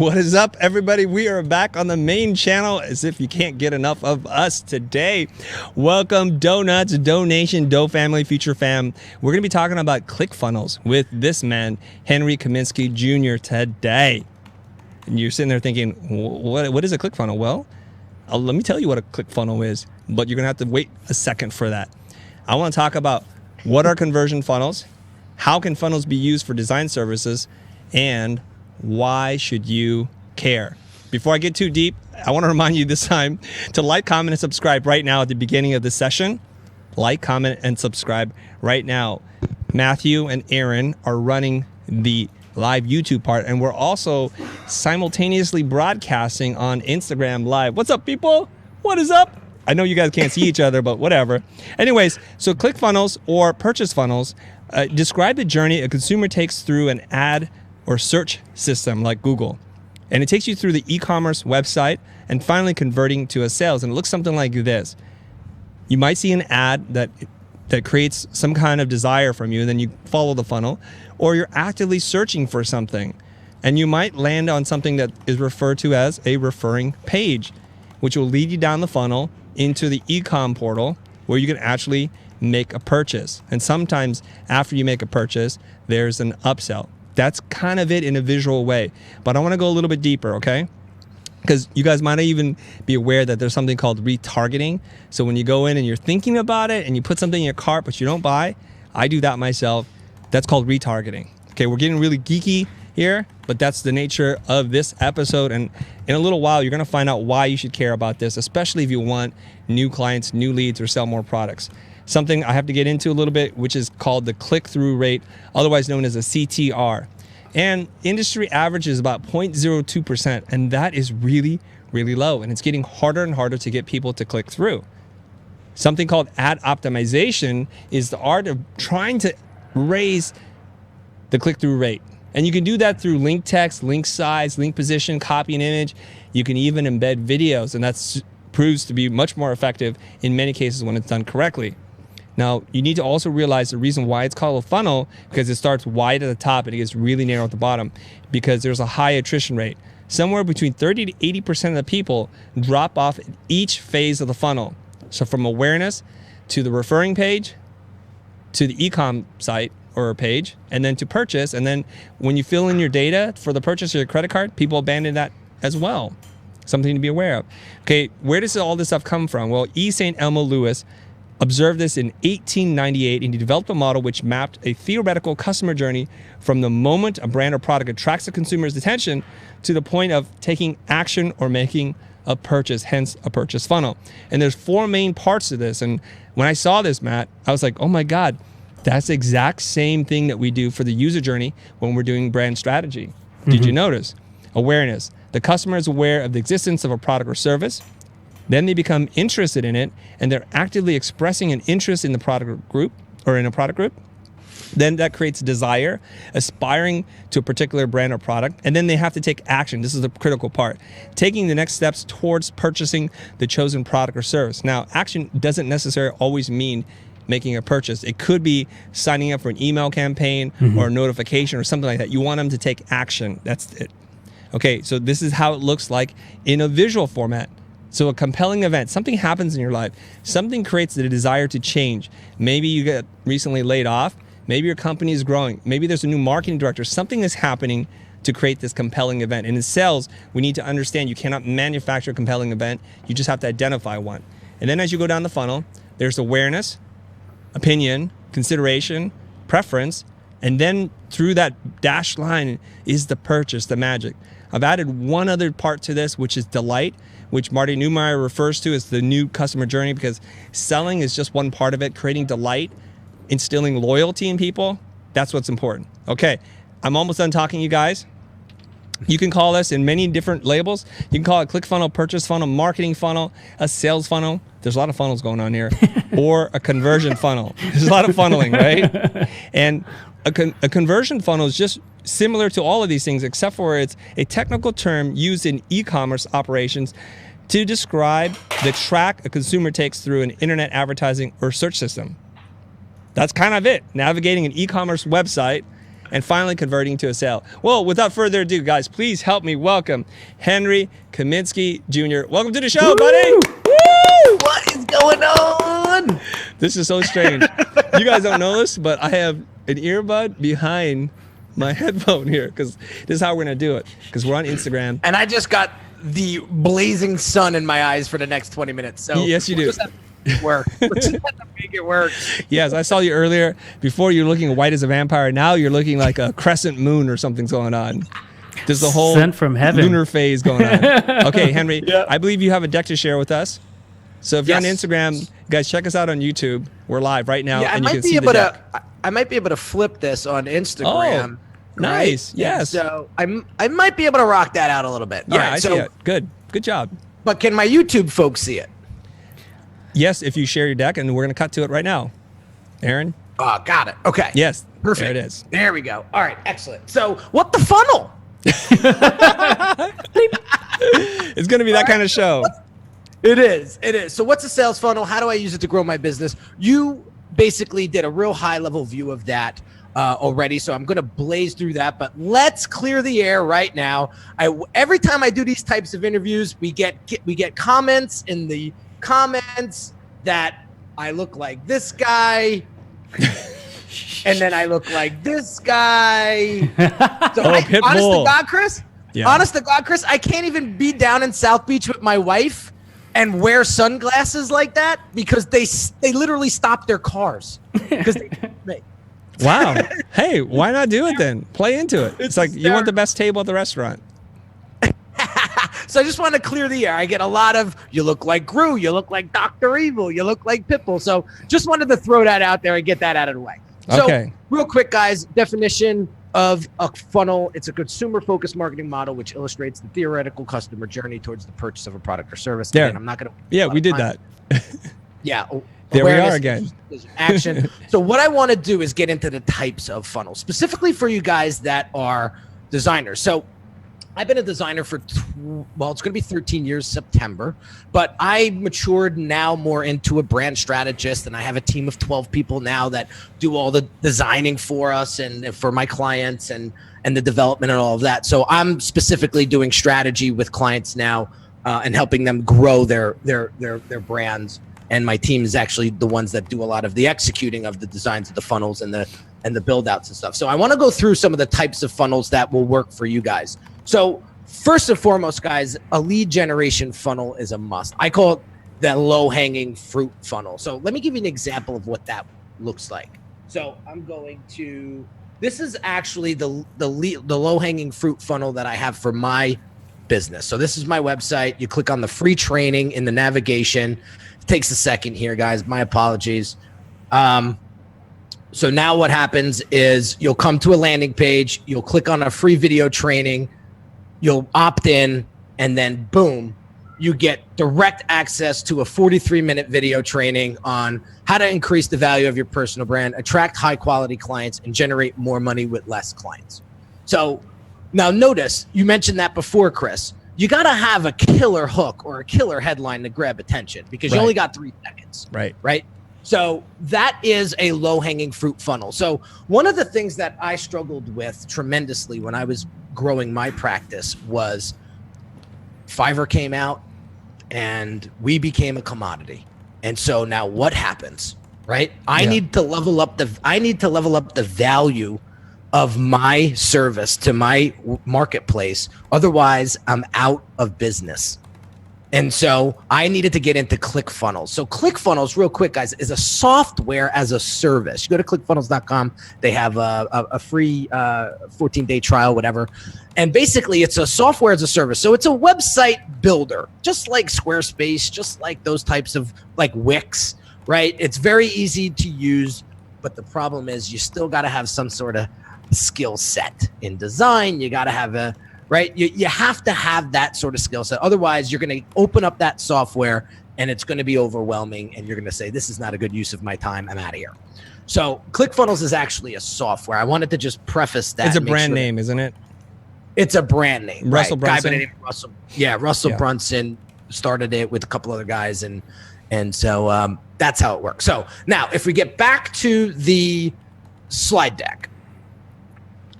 What is up, everybody? We are back on the main channel as if you can't get enough of us today. Welcome, Donuts, Donation, Do Family, Future Fam. We're going to be talking about ClickFunnels with this man, Henery Kaminsky Jr. today. And you're sitting there thinking, what is a ClickFunnel? Well, let me tell you what a ClickFunnel is, but you're going to have to wait a second for that. I want to talk about what are conversion funnels, how can funnels be used for design services, and why should you care? Before I get too deep, I want to remind you this time to like, comment, and subscribe right now at the beginning of the session. Like, comment, and subscribe right now. Matthew and Aaron are running the live YouTube part, and we're also simultaneously broadcasting on Instagram Live. What's up, people? What is up? I know you guys can't see each other, but whatever. Anyways, so ClickFunnels or purchase funnels describe the journey a consumer takes through an ad or search system like Google. And it takes you through the e-commerce website and finally converting to a sales. And it looks something like this. You might see an ad that creates some kind of desire from you, and then you follow the funnel, or you're actively searching for something. And you might land on something that is referred to as a referring page, which will lead you down the funnel into the e-com portal where you can actually make a purchase. And sometimes after you make a purchase, there's an upsell. That's kind of it in a visual way. But I want to go a little bit deeper, okay? Because you guys might not even be aware that there's something called retargeting. So when you go in and you're thinking about it and you put something in your cart but you don't buy, I do that myself. That's called retargeting. Okay, we're getting really geeky here, but that's the nature of this episode. And in a little while, you're going to find out why you should care about this, especially if you want new clients, new leads, or sell more products. Something I have to get into a little bit, which is called the click-through rate, otherwise known as a CTR. And industry average is about 0.02%, and that is really, really low. And it's getting harder and harder to get people to click through. Something called ad optimization is the art of trying to raise the click-through rate. And you can do that through link text, link size, link position, copy and image. You can even embed videos, and that proves to be much more effective in many cases when it's done correctly. Now, you need to also realize the reason why it's called a funnel, because it starts wide at the top and it gets really narrow at the bottom, because there's a high attrition rate. Somewhere between 30 to 80% of the people drop off at each phase of the funnel. So from awareness to the referring page, to the e-com site or page, and then to purchase. And then when you fill in your data for the purchase of your credit card, people abandon that as well. Something to be aware of. Okay, where does all this stuff come from? Well, E. St. Elmo Lewis observed this in 1898, and he developed a model which mapped a theoretical customer journey from the moment a brand or product attracts the consumer's attention to the point of taking action or making a purchase, hence a purchase funnel. And there's 4 main parts to this. And when I saw this, Matt, I was like, oh my God, that's the exact same thing that we do for the user journey when we're doing brand strategy. Did you notice? Awareness. The customer is aware of the existence of a product or service. Then they become interested in it, and they're actively expressing an interest in the product group or in a product group. Then that creates desire, aspiring to a particular brand or product, and then they have to take action. This is the critical part. Taking the next steps towards purchasing the chosen product or service. Now, action doesn't necessarily always mean making a purchase. It could be signing up for an email campaign or a notification or something like that. You want them to take action. That's it. Okay, so this is how it looks like in a visual format. So a compelling event, something happens in your life, something creates the desire to change. Maybe you get recently laid off, maybe your company is growing, maybe there's a new marketing director, something is happening to create this compelling event. And in sales, we need to understand you cannot manufacture a compelling event, you just have to identify one. And then as you go down the funnel, there's awareness, opinion, consideration, preference, and then through that dashed line is the purchase, the magic. I've added one other part to this, which is delight, which Marty Neumeyer refers to as the new customer journey, because selling is just one part of it. Creating delight, instilling loyalty in people, that's what's important. Okay, I'm almost done talking, you guys. You can call this in many different labels. You can call it ClickFunnel, purchase funnel, marketing funnel, a sales funnel. There's a lot of funnels going on here. Or a conversion funnel. There's a lot of funneling, right? And a conversion funnel is just similar to all of these things, except for it's a technical term used in e-commerce operations to describe the track a consumer takes through an internet advertising or search system. That's kind of it. Navigating an e-commerce website and finally converting to a sale. Well, without further ado, guys, please help me welcome Henery Kaminsky Jr. Welcome to the show, buddy. Woo! What is going on? This is so strange. You guys don't know this, but I have an earbud behind my headphone here because this is how we're going to do it, because we're on Instagram. And I just got the blazing sun in my eyes for the next 20 minutes. So yes, you do. Just have to work. Let's just have to make it work. Yes, I saw you earlier. Before you were looking white as a vampire. Now you're looking like a crescent moon or something's going on. There's the whole sent from heaven lunar phase going on. Okay, Henry, I believe you have a deck to share with us. So if you're on Instagram, guys, check us out on YouTube. We're live right now, and you can see the deck. I might be able to flip this on Instagram. Oh, nice. Yes. So I might be able to rock that out a little bit. Yeah, right, I see it. Good job. But can my YouTube folks see it? Yes, if you share your deck, and we're going to cut to it right now. Aaron? Oh, got it. Okay. Yes. Perfect. There it is. There we go. All right. Excellent. So what the funnel? It's going to be that kind of show. It is. So what's a sales funnel? How do I use it to grow my business? You basically did a real high level view of that already. So I'm going to blaze through that, but let's clear the air right now. Every time I do these types of interviews, we get comments in the comments that I look like this guy. And then I look like this guy. So honest to God, Chris, I can't even be down in South Beach with my wife and wear sunglasses like that because they literally stop their cars because they. Wow. Hey, why not do it then? Play into it. It's like you want the best table at the restaurant. So I just want to clear the air. I get a lot of, you look like Gru, you look like Dr. Evil, you look like Pitbull. So just wanted to throw that out there and get that out of the way. So real quick, guys, definition of a funnel. It's a consumer-focused marketing model which illustrates the theoretical customer journey towards the purchase of a product or service. There. Again, I'm not going to. Yeah, we did that. Yeah. There we are again. Action. So what I want to do is get into the types of funnels, specifically for you guys that are designers. So I've been a designer for, it's going to be 13 years, September, but I matured now more into a brand strategist, and I have a team of 12 people now that do all the designing for us and for my clients and the development and all of that. So I'm specifically doing strategy with clients now and helping them grow their brands. And my team is actually the ones that do a lot of the executing of the designs of the funnels and the build outs and stuff. So I want to go through some of the types of funnels that will work for you guys. So first and foremost, guys, a lead generation funnel is a must. I call it the low-hanging fruit funnel. So let me give you an example of what that looks like. So I'm going to, this is actually the low-hanging fruit funnel that I have for my business. So this is my website. You click on the free training in the navigation. It takes a second here, guys. My apologies. So now what happens is you'll come to a landing page. You'll click on a free video training. You'll opt in, and then boom, you get direct access to a 43-minute video training on how to increase the value of your personal brand, attract high-quality clients, and generate more money with less clients. So now notice, you mentioned that before, Chris. You got to have a killer hook or a killer headline to grab attention because you only got 3 seconds. Right? So that is a low-hanging fruit funnel. So one of the things that I struggled with tremendously when I was growing my practice was Fiverr came out and we became a commodity. And so now what happens, right? I need to level up the value of my service to my marketplace. Otherwise, I'm out of business. And so I needed to get into ClickFunnels. So ClickFunnels, real quick, guys, is a software as a service. You go to clickfunnels.com. They have a free 14-day trial, whatever. And basically, it's a software as a service. So it's a website builder, just like Squarespace, just like those types of like Wix, right? It's very easy to use. But the problem is you still got to have some sort of skill set in design. You got to have right? You have to have that sort of skill set. Otherwise, you're going to open up that software and it's going to be overwhelming. And you're going to say, this is not a good use of my time. I'm out of here. So ClickFunnels is actually a software. I wanted to just preface that. It's a brand name, isn't it? It's a brand name. Russell Brunson. Guy by the name Russell. Yeah, Russell Brunson started it with a couple other guys. And so that's how it works. So now if we get back to the slide deck.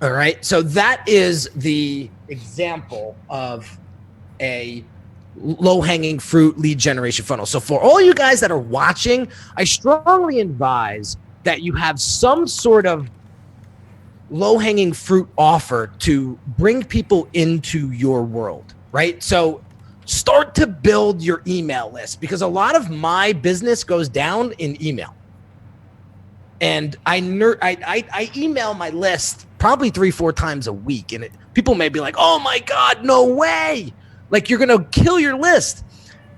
All right. So that is the example of a low-hanging fruit lead generation funnel. So for all you guys that are watching, I strongly advise that you have some sort of low-hanging fruit offer to bring people into your world, right? So start to build your email list, because a lot of my business goes down in email. And I email my list probably 3-4 times a week. And people may be like, oh my God, no way. Like, you're going to kill your list.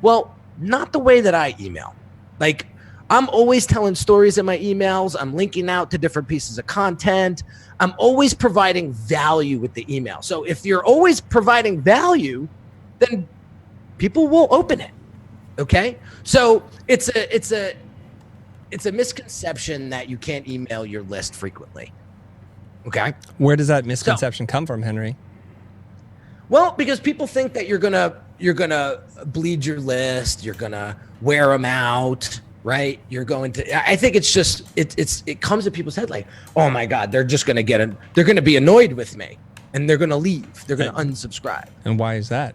Well, not the way that I email. Like, I'm always telling stories in my emails. I'm linking out to different pieces of content. I'm always providing value with the email. So if you're always providing value, then people will open it. Okay. So it's a misconception that you can't email your list frequently. Okay. Where does that misconception come from, Henery? Well, because people think that you're gonna bleed your list, you're gonna wear them out, right? You're going to. I think it's just it comes to people's head like, oh my God, they're just gonna they're gonna be annoyed with me, and they're gonna leave. They're gonna unsubscribe. And why is that?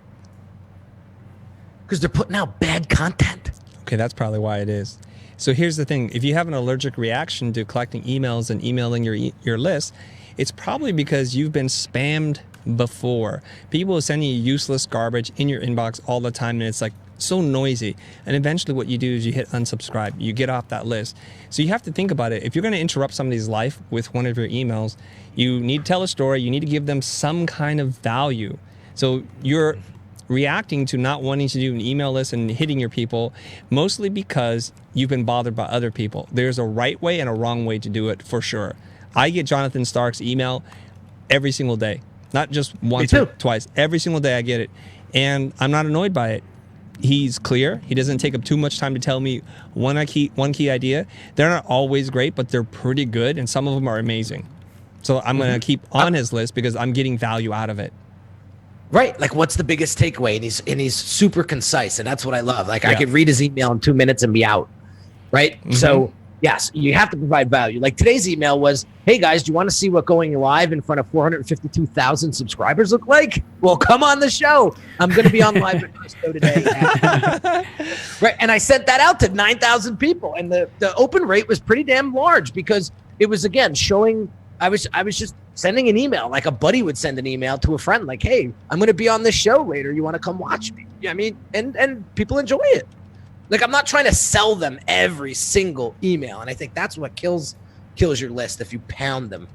Because they're putting out bad content. Okay, that's probably why it is. So here's the thing: if you have an allergic reaction to collecting emails and emailing your list, it's probably because you've been spammed before. People will send you useless garbage in your inbox all the time, and it's like so noisy. And eventually what you do is you hit unsubscribe. You get off that list. So you have to think about it. If you're going to interrupt somebody's life with one of your emails, you need to tell a story. You need to give them some kind of value. So you're reacting to not wanting to do an email list and hitting your people mostly because you've been bothered by other people. There's a right way and a wrong way to do it for sure. I get Jonathan Stark's email every single day. Not just once or twice. Every single day I get it. And I'm not annoyed by it. He's clear. He doesn't take up too much time to tell me one key idea. They're not always great, but they're pretty good. And some of them are amazing. So I'm going to keep on his list because I'm getting value out of it. Right. Like, what's the biggest takeaway? And he's super concise. And that's what I love. Like, I could read his email in 2 minutes and be out. Right. Mm-hmm. So yes, you have to provide value. Like, today's email was, hey guys, do you want to see what going live in front of 452,000 subscribers look like? Well, come on the show. I'm going to be on live at the show today. Right. And I sent that out to 9,000 people. And the open rate was pretty damn large because it was, again, showing I was just sending an email like a buddy would send an email to a friend like, hey, I'm going to be on this show later. You want to come watch me? Yeah, I mean, and people enjoy it. Like, I'm not trying to sell them every single email. And I think that's what kills your list if you pound them,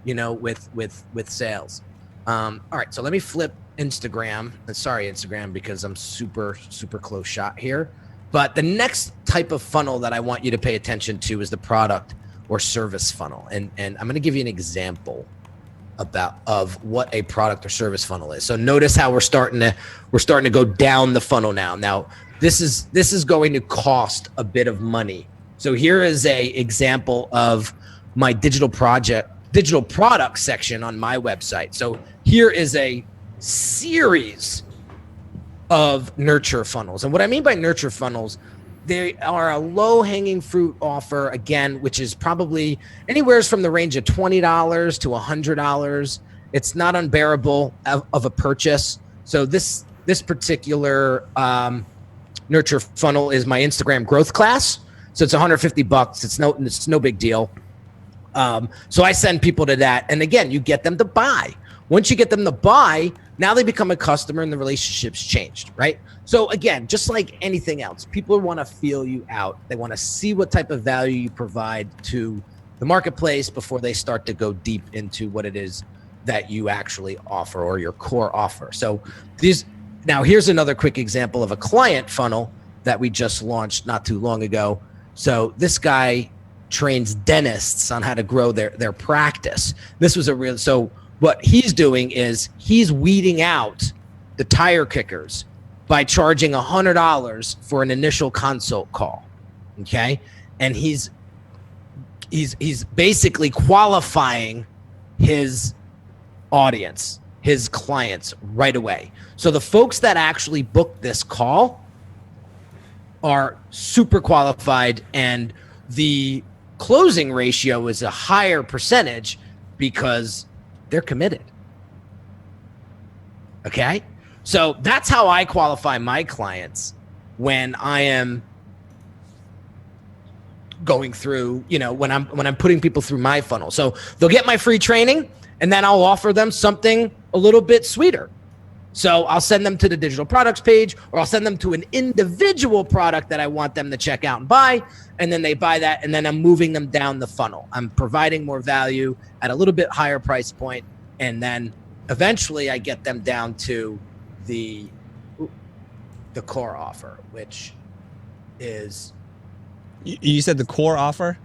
with sales. All right. So let me flip Instagram. Sorry, Instagram, because I'm super, super close shot here. But the next type of funnel that I want you to pay attention to is the product or service funnel. And I'm going to give you an example of what a product or service funnel is. So notice how we're starting to go down the funnel now. Now, this is going to cost a bit of money. So here is a example of my digital product section on my website. So here is a series of nurture funnels. And what I mean by nurture funnels, they are a low-hanging fruit offer, again, which is probably anywhere from the range of $20 to $100. It's not unbearable of a purchase. So this particular nurture funnel is my Instagram growth class. So it's $150. It's no big deal. So I send people to that. And again, you get them to buy. Once you get them to buy, now they become a customer and the relationship's changed, right? So again, just like anything else, people want to feel you out. They want to see what type of value you provide to the marketplace before they start to go deep into what it is that you actually offer or your core offer. So now here's another quick example of a client funnel that we just launched not too long ago. So this guy trains dentists on how to grow their practice. This was so what he's doing is he's weeding out the tire kickers by charging $100 for an initial consult call. Okay. And he's basically qualifying his audience, his clients right away. So the folks that actually book this call are super qualified, and the closing ratio is a higher percentage because they're committed. Okay? So that's how I qualify my clients when I am going through, when I'm putting people through my funnel. So they'll get my free training, and then I'll offer them something a little bit sweeter. So I'll send them to the digital products page, or I'll send them to an individual product that I want them to check out and buy. And then they buy that, and then I'm moving them down the funnel. I'm providing more value at a little bit higher price point, and then eventually I get them down to the core offer, which is... You said the core offer?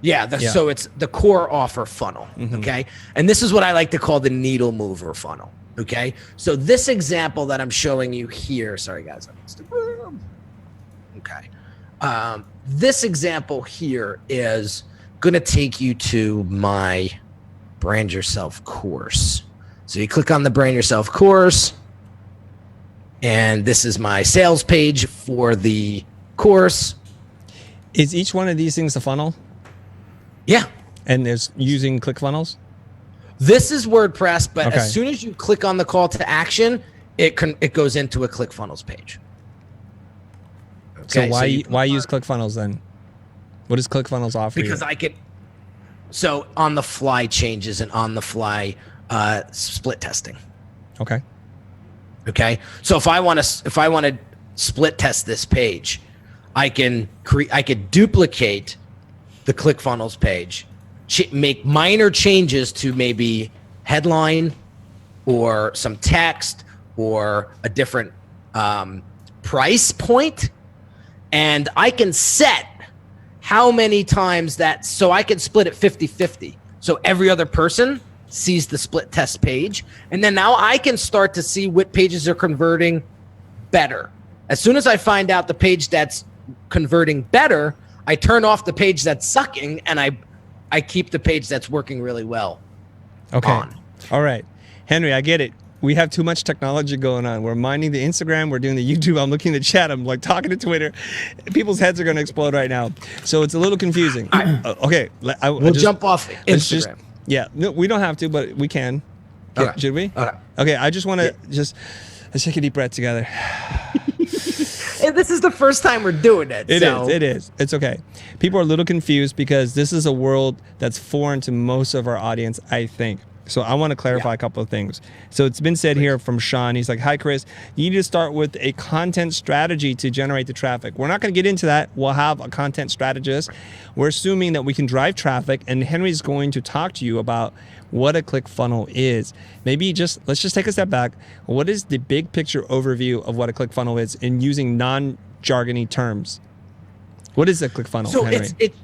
Yeah, so it's the core offer funnel, okay? And this is what I like to call the needle mover funnel, okay? So this example that I'm showing you here, sorry guys, on Instagram. Okay. This example here is gonna take you to my Brand Yourself course. So you click on the Brand Yourself course, and this is my sales page for the course. Is each one of these things a funnel? Yeah. And there's using ClickFunnels? This is WordPress, but as soon as you click on the call to action, it goes into a ClickFunnels page. Okay, so why use ClickFunnels then? What does ClickFunnels offer because you? So on the fly changes and on the fly split testing. Okay. Okay. So if I want to split test this page, I could duplicate the ClickFunnels page, make minor changes to maybe headline or some text or a different price point, and I can set how many times so I can split it 50-50. So every other person sees the split test page, and then now I can start to see what pages are converting better. As soon as I find out the page that's converting better, I turn off the page that's sucking, and I keep the page that's working really well. Okay. On. All right. Henry, I get it. We have too much technology going on. We're minding the Instagram. We're doing the YouTube. I'm looking at the chat. I'm like talking to Twitter. People's heads are going to explode right now. So it's a little confusing. Okay. We'll jump off Instagram. No, we don't have to, but we can. Okay. Should we? Okay. I just want to let's take a deep breath together. This is the first time we're doing it. It is. It's okay. People are a little confused because this is a world that's foreign to most of our audience, I think. So I want to clarify a couple of things. So it's been said here from Sean. He's like, hi, Chris. You need to start with a content strategy to generate the traffic. We're not going to get into that. We'll have a content strategist. We're assuming that we can drive traffic, and Henry's going to talk to you about what a ClickFunnel is. Maybe let's just take a step back. What is the big picture overview of what a ClickFunnel is in using non-jargony terms? What is a ClickFunnel, so Henry?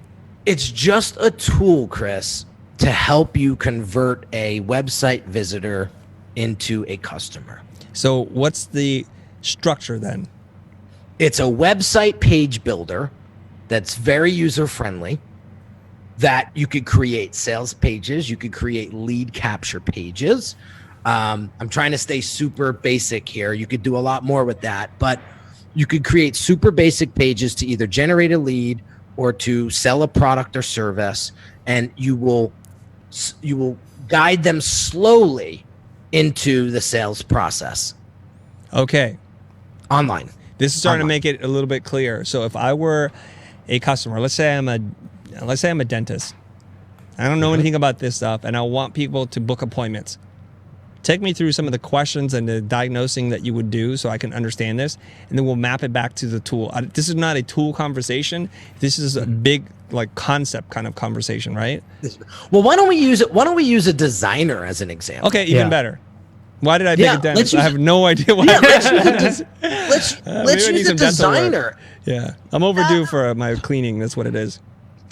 It's just a tool, Chris, to help you convert a website visitor into a customer. So what's the structure then? It's a website page builder that's very user-friendly, that you could create sales pages, you could create lead capture pages. I'm trying to stay super basic here. You could do a lot more with that, but you could create super basic pages to either generate a lead or to sell a product or service, and you will guide them slowly into the sales process. Okay. Online. This is starting to make it a little bit clear. So if I were a customer, let's say I'm a dentist. I don't know anything about this stuff, and I want people to book appointments. Take me through some of the questions and the diagnosing that you would do so I can understand this, and then we'll map it back to the tool. This is not a tool conversation. This is a big concept kind of conversation, right? Well, why don't we use a designer as an example? Okay, even better. Why did I pick a dentist? I have no idea why. Let's use a designer. Yeah, I'm overdue for my cleaning. That's what it is.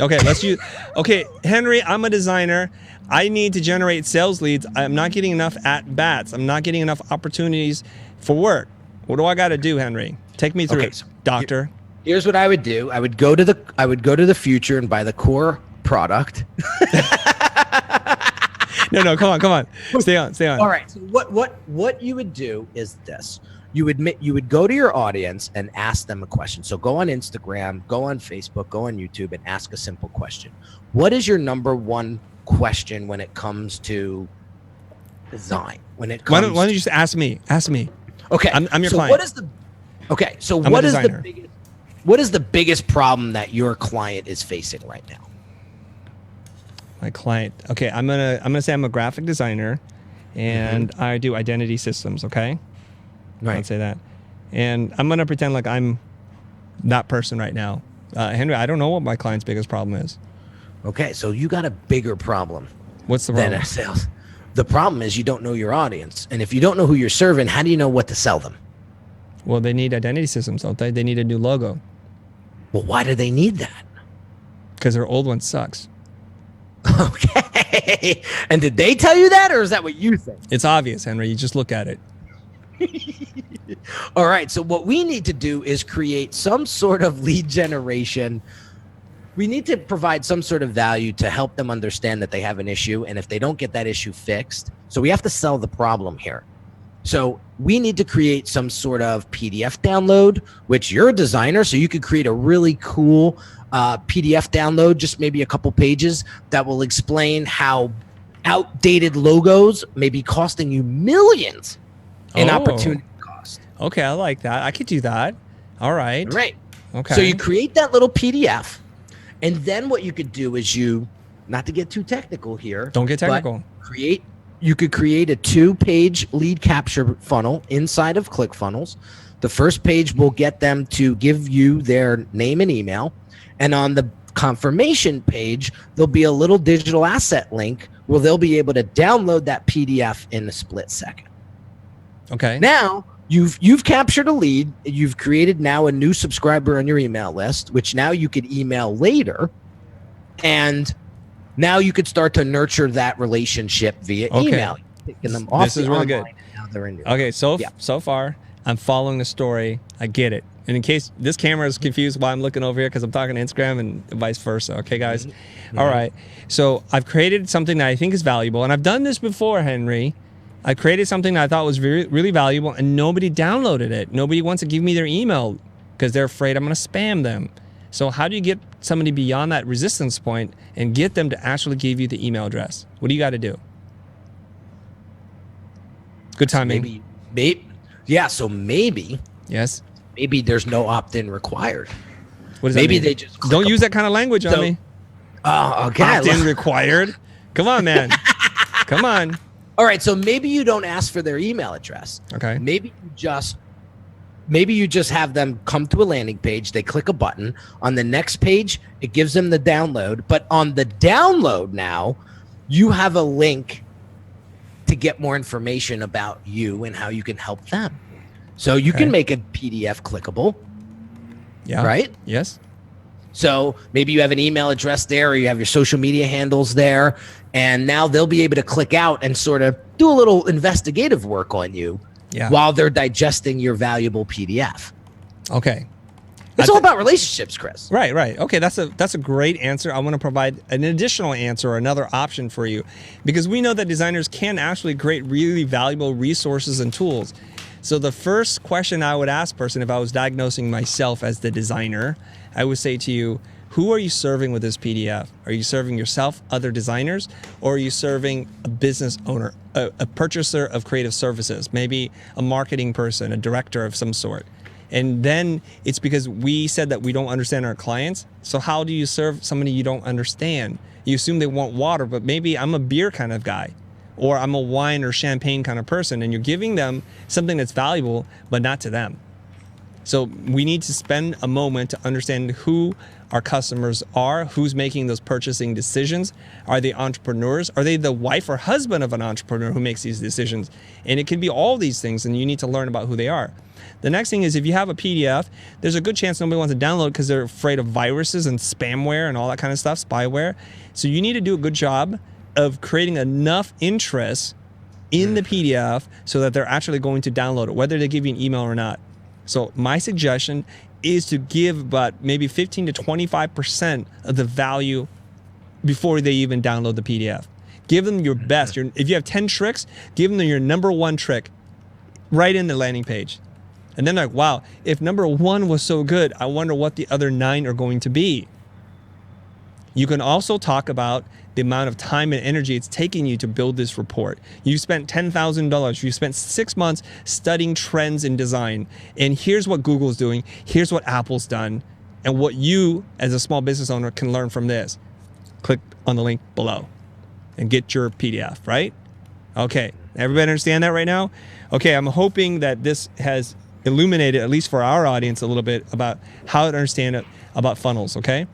Okay, Okay, Henry, I'm a designer. I need to generate sales leads. I'm not getting enough at bats. I'm not getting enough opportunities for work. What do I got to do, Henry? Take me through it, doctor. Here's what I would do. I would go to the Futur and buy the core product. No, come on. Stay on. All right. So what you would do is this. You would go to your audience and ask them a question. So go on Instagram, go on Facebook, go on YouTube, and ask a simple question. What is your number one question when it comes to design when it Why comes. don't you just ask me? Ask me. Okay, I'm your so client. What is the biggest problem that your client is facing right now? My client. Okay, I'm gonna say I'm a graphic designer, and I do identity systems. Okay, Right. I'd say that, and I'm gonna pretend like I'm that person right now. Henry, I don't know what my client's biggest problem is. Okay, so you got a bigger problem What's the than problem? a sales. The problem is you don't know your audience, and if you don't know who you're serving, how do you know what to sell them? Well, they need identity systems, don't they? They need a new logo Well, why do they need that? because their old one sucks. Okay, and did they tell you that, or is that what you think? It's obvious, Henry. You just look at it. All right, so what we need to do is create some sort of lead generation. We need to provide some sort of value to help them understand that they have an issue, and if they don't get that issue fixed, so we have to sell the problem here. So we need to create some sort of PDF download, which you're a designer, so you could create a really cool PDF download, just maybe a couple pages that will explain how outdated logos may be costing you millions in opportunity cost. Okay, I like that. I could do that. All right. Right. Okay. So you create that little PDF, and then what you could do is not to get too technical here. Don't get technical. You could create a 2-page lead capture funnel inside of ClickFunnels. The first page will get them to give you their name and email. And on the confirmation page, there'll be a little digital asset link where they'll be able to download that PDF in a split second. Okay. Now you've captured a lead. You've created now a new subscriber on your email list, which now you could email later. And now you could start to nurture that relationship via email. Picking them off. This is really good. Now they're in your Okay, so far, I'm following the story. I get it. And in case this camera is confused why I'm looking over here, because I'm talking to Instagram and vice versa. Okay, guys? All right. So I've created something that I think is valuable. And I've done this before, Henry. I created something that I thought was really valuable, and nobody downloaded it. Nobody wants to give me their email because they're afraid I'm going to spam them. So how do you get somebody beyond that resistance point and get them to actually give you the email address? What do you got to do? Good timing. So maybe Yes. maybe there's no opt-in required. What does that Maybe mean? they just Don't use that kind of language on me. Oh, okay. Opt-in required. Come on, man. Come on. All right, so maybe you don't ask for their email address. Okay. Maybe you just have them come to a landing page. They click a button. On the next page, it gives them the download. But on the download now, you have a link to get more information about you and how you can help them. So you can make a PDF clickable. Yeah. Right? Yes. So maybe you have an email address there, or you have your social media handles there, and now they'll be able to click out and sort of do a little investigative work on you while they're digesting your valuable PDF. Okay. It's all about relationships, Chris. Right, right. Okay, that's a great answer. I want to provide an additional answer or another option for you, because we know that designers can actually create really valuable resources and tools. So the first question I would ask a person if I was diagnosing myself as the designer, I would say to you, who are you serving with this PDF? Are you serving yourself, other designers, or are you serving a business owner, a purchaser of creative services, maybe a marketing person, a director of some sort? And then it's because we said that we don't understand our clients. So how do you serve somebody you don't understand? You assume they want water, but maybe I'm a beer kind of guy, or I'm a wine or champagne kind of person, and you're giving them something that's valuable, but not to them. So we need to spend a moment to understand who our customers are, who's making those purchasing decisions. Are they entrepreneurs? Are they the wife or husband of an entrepreneur who makes these decisions? And it can be all these things, and you need to learn about who they are. The next thing is, if you have a PDF, there's a good chance nobody wants to download because they're afraid of viruses and spamware and all that kind of stuff, spyware. So you need to do a good job of creating enough interest in the PDF so that they're actually going to download it, whether they give you an email or not. So my suggestion is to give about maybe 15 to 25% of the value before they even download the PDF. Give them your best. If you have 10 tricks, give them your number one trick right in the landing page. And then they're like, wow, if number one was so good, I wonder what the other 9 are going to be. You can also talk about the amount of time and energy it's taking you to build this report. You spent $10,000. You spent 6 months studying trends in design. And here's what Google's doing. Here's what Apple's done. And what you, as a small business owner, can learn from this. Click on the link below and get your PDF, right? Okay. Everybody understand that right now? Okay, I'm hoping that this has illuminated, at least for our audience, a little bit about how to understand it about funnels, okay?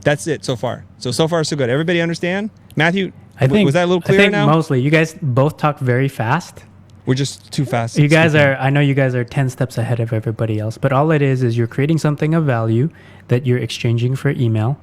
That's it so far. So far, so good. Everybody understand? Matthew, was that a little clearer now? Mostly. You guys both talk very fast. We're just too fast. You guys I know you guys are 10 steps ahead of everybody else, but all it is you're creating something of value that you're exchanging for email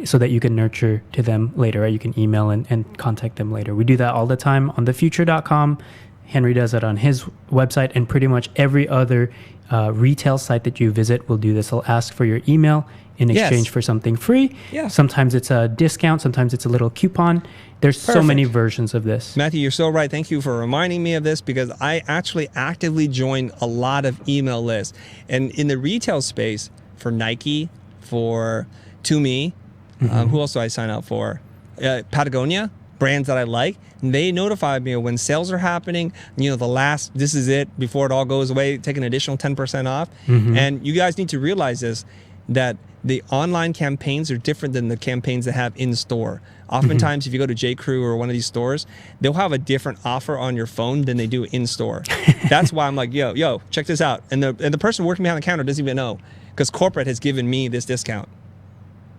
so that you can nurture to them later, right? You can email and contact them later. We do that all the time on thefutur.com. Henry does it on his website, and pretty much every other retail site that you visit will do this. They'll ask for your email in exchange for something free. Yeah. Sometimes it's a discount. Sometimes it's a little coupon. There's so many versions of this. Matthew, you're so right. Thank you for reminding me of this, because I actually actively join a lot of email lists. And in the retail space, for Nike, for Tumi, who else do I sign up for? Patagonia, brands that I like. And they notify me when sales are happening. You know, this is it, before it all goes away, take an additional 10% off. And you guys need to realize this, that the online campaigns are different than the campaigns that have in store. Oftentimes, if you go to J.Crew or one of these stores, they'll have a different offer on your phone than they do in store. That's why I'm like, yo, check this out. And the person working behind the counter doesn't even know, because corporate has given me this discount.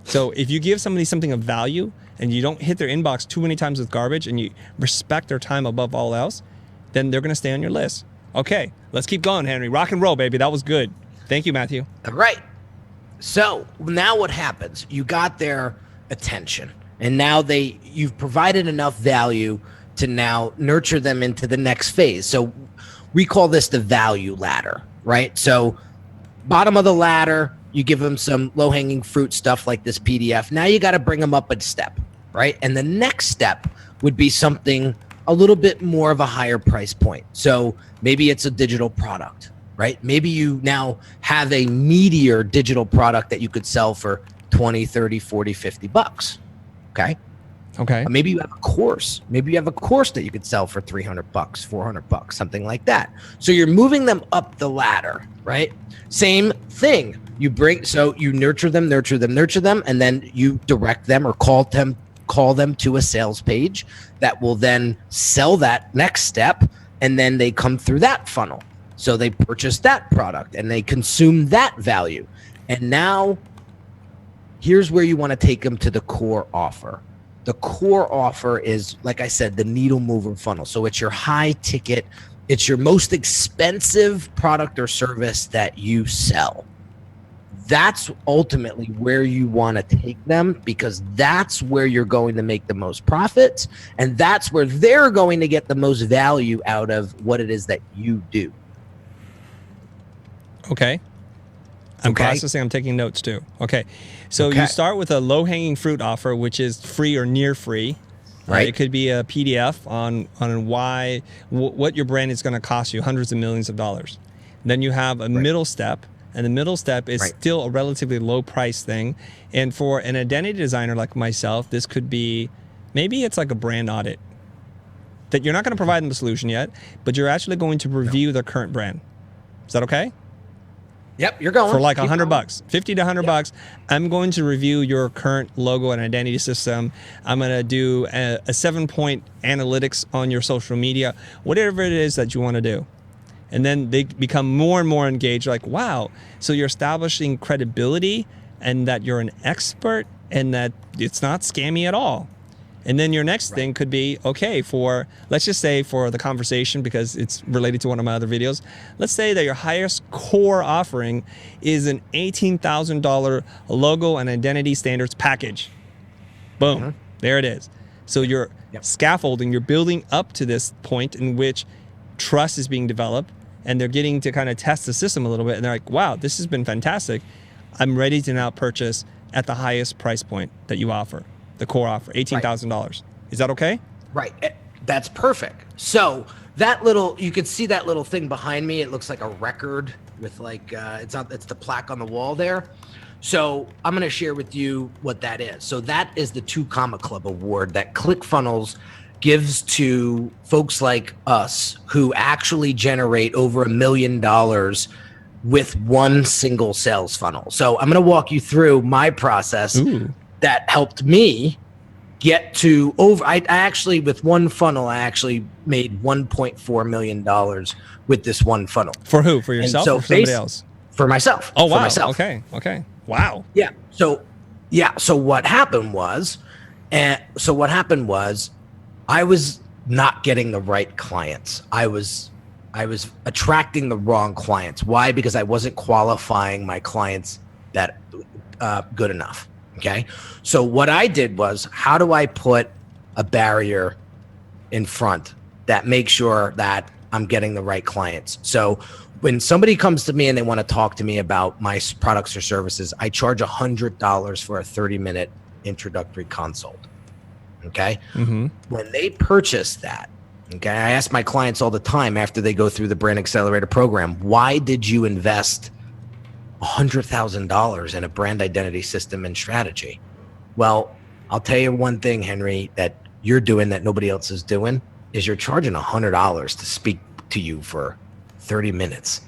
So if you give somebody something of value and you don't hit their inbox too many times with garbage and you respect their time above all else, then they're going to stay on your list. Okay, let's keep going, Henry. Rock and roll, baby. That was good. Thank you, Matthew. All right. So now what happens? You got their attention, and now you've provided enough value to now nurture them into the next phase. So we call this the value ladder, right? So bottom of the ladder, you give them some low-hanging fruit stuff like this PDF. Now you got to bring them up a step, right? And the next step would be something a little bit more of a higher price point. So maybe it's a digital product, right? Maybe you now have a meatier digital product that you could sell for 20, 30, 40, 50 bucks. Okay. Okay. Maybe you have a course. Maybe you have a course that you could sell for 300 bucks, 400 bucks, something like that. So you're moving them up the ladder, right? Same thing. You nurture them, and then you direct them or call them to a sales page that will then sell that next step, and then they come through that funnel. So they purchase that product and they consume that value. And now here's where you want to take them to the core offer. The core offer is, like I said, the needle mover funnel. So it's your high ticket, it's your most expensive product or service that you sell. That's ultimately where you want to take them, because that's where you're going to make the most profits, and that's where they're going to get the most value out of what it is that you do. Okay. I'm processing. I'm taking notes too. Okay. So you start with a low-hanging fruit offer, which is free or near free. Right. It could be a PDF on what your brand is going to cost you, hundreds of millions of dollars. Then you have a middle step, and the middle step is still a relatively low price thing. And for an identity designer like myself, this could be, maybe it's like a brand audit that you're not going to provide them a solution yet, but you're actually going to review their current brand. Is that okay? Yep, you're going. For like $100, 50 to 100 bucks, I'm going to review your current logo and identity system. I'm going to do a 7-point analytics on your social media, whatever it is that you want to do. And then they become more and more engaged, like, wow, so you're establishing credibility and that you're an expert and that it's not scammy at all. And then your next thing could be, okay, let's just say for the conversation, because it's related to one of my other videos, let's say that your highest core offering is an $18,000 logo and identity standards package. Boom, there it is. So you're scaffolding, you're building up to this point in which trust is being developed, and they're getting to kind of test the system a little bit, and they're like, wow, this has been fantastic. I'm ready to now purchase at the highest price point that you offer. The core offer, $18,000. Is that okay? Right. That's perfect. So that you can see that little thing behind me. It looks like a record with it's the plaque on the wall there. So I'm going to share with you what that is. So that is the 2 Comma Club award that ClickFunnels gives to folks like us who actually generate over $1 million with one single sales funnel. So I'm going to walk you through my process that helped me get to over. I actually, with one funnel, I actually made $1.4 million with this one funnel. For who? For yourself or for somebody else? For myself. Oh, wow. For myself. Okay. Wow. Yeah. So what happened was, I was not getting the right clients. I was attracting the wrong clients. Why? Because I wasn't qualifying my clients that good enough. Okay. So what I did was, how do I put a barrier in front that makes sure that I'm getting the right clients? So when somebody comes to me and they want to talk to me about my products or services, I charge $100 for a 30-minute introductory consult. Okay. Mm-hmm. When they purchase that, okay, I ask my clients all the time after they go through the Brand Accelerator program, why did you invest $100,000 in a brand identity system and strategy? Well, I'll tell you one thing, Henry, that you're doing that nobody else is doing is you're charging $100 to speak to you for 30 minutes.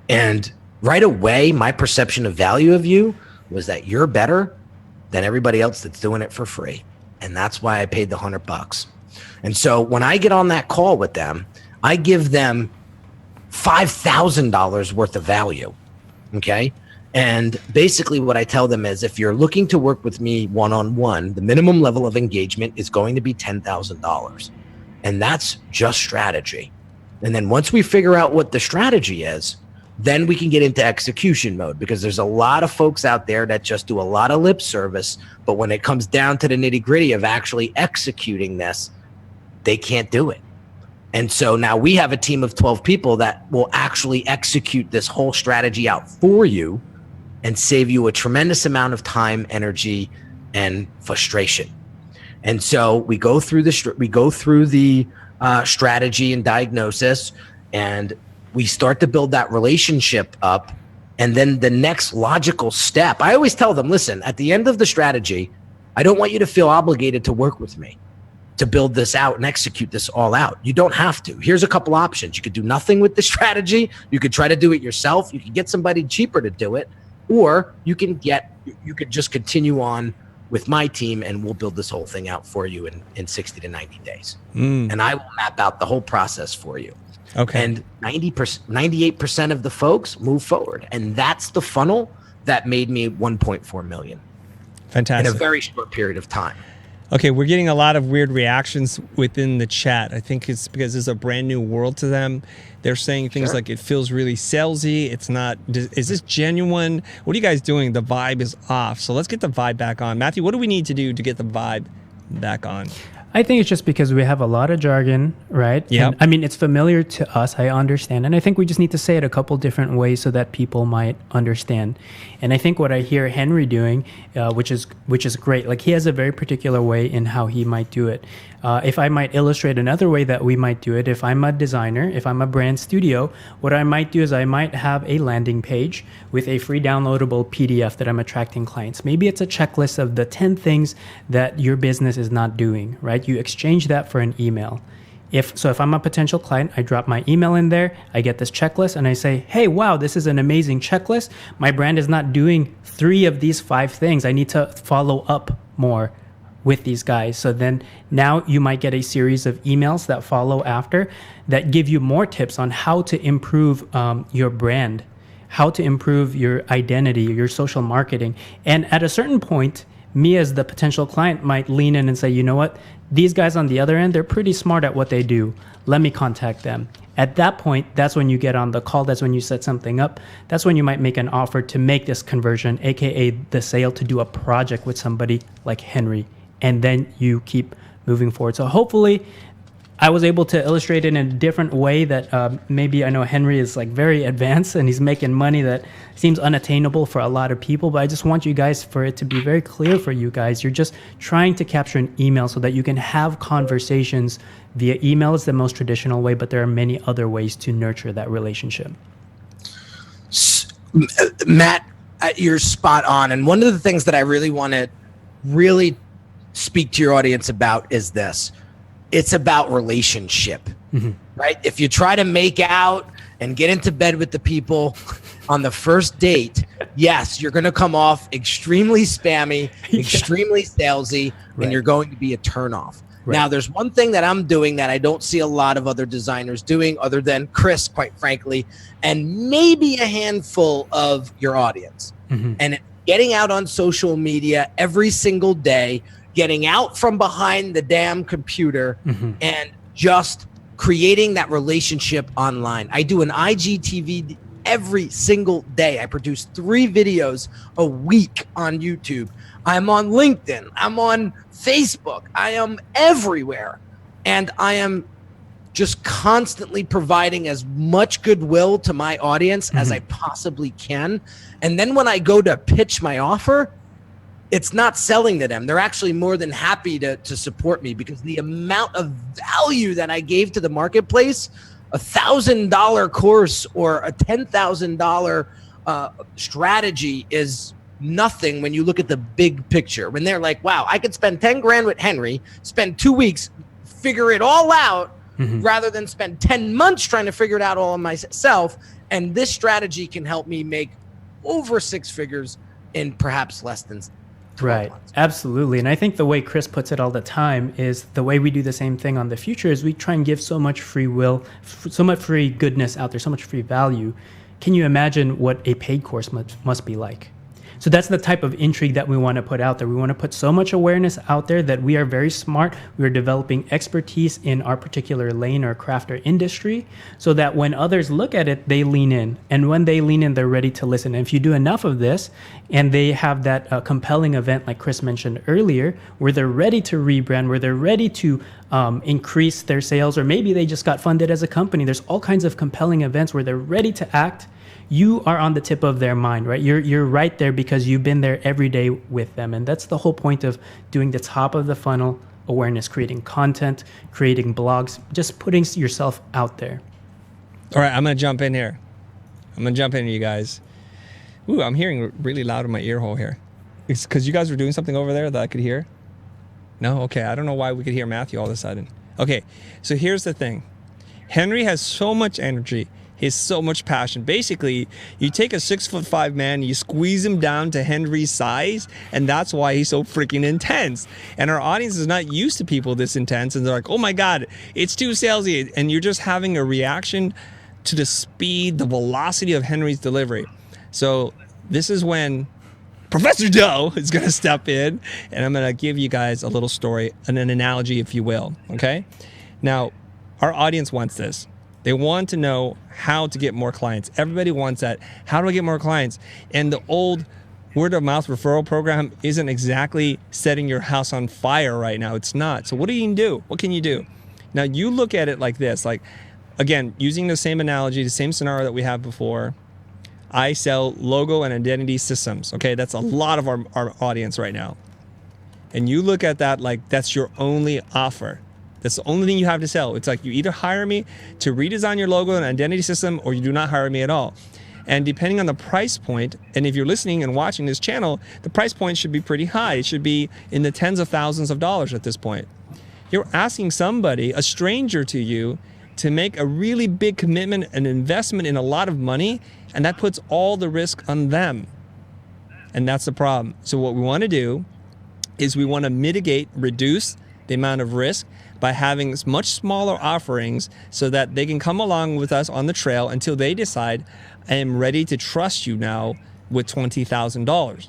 And right away, my perception of value of you was that you're better than everybody else that's doing it for free. And that's why I paid the $100. And so when I get on that call with them, I give them $5,000 worth of value. Okay. And basically what I tell them is, if you're looking to work with me one-on-one, the minimum level of engagement is going to be $10,000. And that's just strategy. And then once we figure out what the strategy is, then we can get into execution mode, because there's a lot of folks out there that just do a lot of lip service. But when it comes down to the nitty gritty of actually executing this, they can't do it. And so now we have a team of 12 people that will actually execute this whole strategy out for you and save you a tremendous amount of time, energy, and frustration. And so we go through the strategy and diagnosis, and we start to build that relationship up. And then the next logical step, I always tell them, listen, at the end of the strategy, I don't want you to feel obligated to work with me to build this out and execute this all out. You don't have to. Here's a couple options. You could do nothing with the strategy. You could try to do it yourself. You could get somebody cheaper to do it, or you could just continue on with my team, and we'll build this whole thing out for you in 60 to 90 days. And I will map out the whole process for you. Okay. And 98% of the folks move forward. And that's the funnel that made me 1.4 million. Fantastic. In a very short period of time. Okay, we're getting a lot of weird reactions within the chat. I think it's because it's a brand new world to them. They're saying things like, it feels really salesy. It's not, is this genuine? What are you guys doing? The vibe is off. So let's get the vibe back on. Matthew, what do we need to do to get the vibe back on? I think it's just because we have a lot of jargon, right? Yeah. I mean, it's familiar to us. I understand. And I think we just need to say it a couple different ways so that people might understand. And I think what I hear Henry doing, which is great, like he has a very particular way in how he might do it. If I might illustrate another way that we might do it, if I'm a designer, if I'm a brand studio, what I might do is I might have a landing page with a free downloadable PDF that I'm attracting clients. Maybe it's a checklist of the 10 things that your business is not doing, right? You exchange that for an email. If I'm a potential client, I drop my email in there, I get this checklist, and I say, hey, wow, this is an amazing checklist. My brand is not doing 3 of these 5 things. I need to follow up more with these guys. So then now you might get a series of emails that follow after that give you more tips on how to improve your brand, how to improve your identity, your social marketing. And at a certain point, me as the potential client might lean in and say, you know what, these guys on the other end, they're pretty smart at what they do. Let me contact them. At that point, that's when you get on the call. That's when you set something up. That's when you might make an offer to make this conversion, AKA the sale, to do a project with somebody like Henry. And then you keep moving forward. So hopefully I was able to illustrate it in a different way that maybe, I know Henry is like very advanced and he's making money that seems unattainable for a lot of people, but I just want you guys, for it to be very clear for you guys, you're just trying to capture an email so that you can have conversations via email. Is the most traditional way, but there are many other ways to nurture that relationship. Matt, You're spot on. And one of the things that I really want to really speak to your audience about is this. It's about relationship, right? If you try to make out and get into bed with the people on the first date, yes, you're going to come off extremely spammy, extremely salesy, and you're going to be a turnoff. Right. Now, there's one thing that I'm doing that I don't see a lot of other designers doing other than Chris, quite frankly, and maybe a handful of your audience. And getting out on social media every single day, getting out from behind the damn computer and just creating that relationship online. I do an IGTV every single day. I produce 3 videos a week on YouTube. I'm on LinkedIn. I'm on Facebook. I am everywhere. And I am just constantly providing as much goodwill to my audience as I possibly can. And then when I go to pitch my offer, it's not selling to them. They're actually more than happy to support me because the amount of value that I gave to the marketplace, $1,000 course or a $10,000 strategy is nothing when you look at the big picture. When they're like, wow, I could spend 10 grand with Henry, spend 2 weeks, figure it all out rather than spend 10 months trying to figure it out all on myself. And this strategy can help me make over 6 figures in perhaps less than 12 months. Absolutely. And I think the way Chris puts it all the time is the way we do the same thing on the Futur is we try and give so much free will, so much free goodness out there, so much free value. Can you imagine what a paid course must be like? So that's the type of intrigue that we want to put out there. We want to put so much awareness out there that we are very smart. We are developing expertise in our particular lane or craft or industry so that when others look at it, they lean in. And when they lean in, they're ready to listen. And if you do enough of this and they have that compelling event like Chris mentioned earlier, where they're ready to rebrand, where they're ready to increase their sales, or maybe they just got funded as a company. There's all kinds of compelling events where they're ready to act. You are on the tip of their mind, right? You're right there because you've been there every day with them. And that's the whole point of doing the top of the funnel awareness, creating content, creating blogs, just putting yourself out there. All right, I'm going to jump in here. You guys. Ooh, I'm hearing really loud in my ear hole here. It's because you guys were doing something over there that I could hear? No? Okay, I don't know why we could hear Matthew all of a sudden. Okay, so here's the thing. Henry has so much energy. He has so much passion. Basically, you take a 6'5" man, you squeeze him down to Henry's size, and that's why he's so freaking intense. And our audience is not used to people this intense, and they're like, oh my God, it's too salesy. And you're just having a reaction to the speed, the velocity of Henry's delivery. So this is when Professor Doe is going to step in, and I'm going to give you guys a little story, an analogy, if you will, okay? Now, our audience wants this. They want to know how to get more clients. Everybody wants that. How do I get more clients? And the old word of mouth referral program isn't exactly setting your house on fire right now. It's not. So what do you do? What can you do? Now you look at it like this, like, again, using the same analogy, the same scenario that we have before. I sell logo and identity systems. Okay, that's a lot of our audience right now. And you look at that like that's your only offer. That's the only thing you have to sell. It's like you either hire me to redesign your logo and identity system, or you do not hire me at all. And depending on the price point, and if you're listening and watching this channel, the price point should be pretty high. It should be in the tens of thousands of dollars at this point. You're asking somebody, a stranger to you, to make a really big commitment, an investment in a lot of money, and that puts all the risk on them. And that's the problem. So what we want to do is we want to mitigate, reduce the amount of risk by having much smaller offerings so that they can come along with us on the trail until they decide, I am ready to trust you now with $20,000.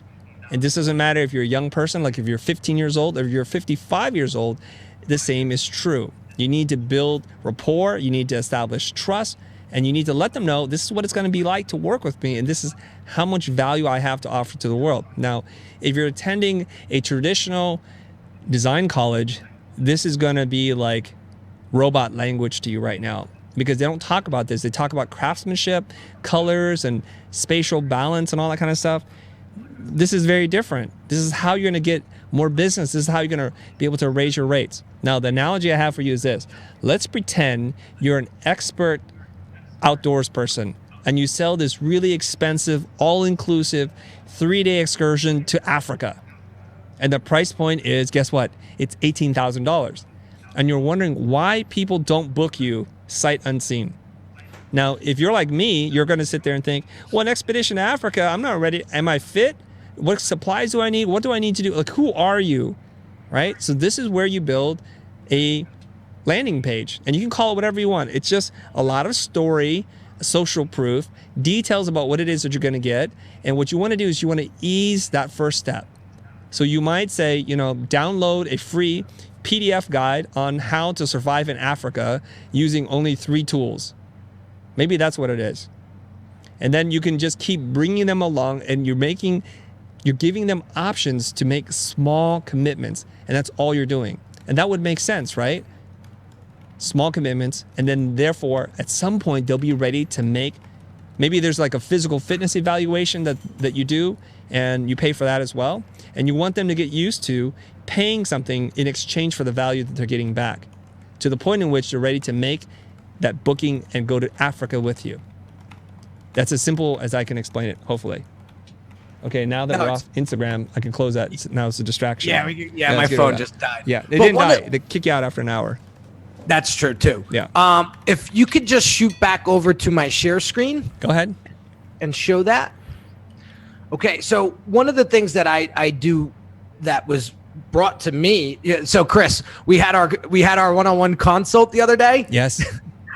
And this doesn't matter if you're a young person, like if you're 15 years old or if you're 55 years old, the same is true. You need to build rapport, you need to establish trust, and you need to let them know this is what it's going to be like to work with me, and this is how much value I have to offer to the world. Now, if you're attending a traditional design college, this is going to be like robot language to you right now because they don't talk about this. They talk about craftsmanship, colors, and spatial balance and all that kind of stuff. This is very different. This is how you're going to get more business. This is how you're going to be able to raise your rates. Now, the analogy I have for you is this. Let's pretend you're an expert outdoors person, and you sell this really expensive, all-inclusive 3-day excursion to Africa. And the price point is, guess what? It's $18,000. And you're wondering why people don't book you sight unseen. Now, if you're like me, you're going to sit there and think, well, an expedition to Africa, I'm not ready. Am I fit? What supplies do I need? What do I need to do? Like, who are you? Right? So this is where you build a landing page, and you can call it whatever you want. It's just a lot of story, social proof, details about what it is that you're going to get. And what you want to do is you want to ease that first step. So you might say, download a free PDF guide on how to survive in Africa using only 3 tools. Maybe that's what it is. And then you can just keep bringing them along, and you're giving them options to make small commitments, and that's all you're doing. And that would make sense, right? Small commitments, and then therefore at some point they'll be ready to make, maybe there's like a physical fitness evaluation that you do, and you pay for that as well. And you want them to get used to paying something in exchange for the value that they're getting back, to the point in which they're ready to make that booking and go to Africa with you. That's as simple as I can explain it, hopefully. Okay, now that we're off Instagram, I can close that. Now it's a distraction. Yeah, my phone just died. Yeah, they didn't die. They kick you out after an hour. That's true too. Yeah. If you could just shoot back over to my share screen. Go ahead. And show that. Okay, so one of the things that I do that was brought to me. So Chris, we had our one-on-one consult the other day. Yes.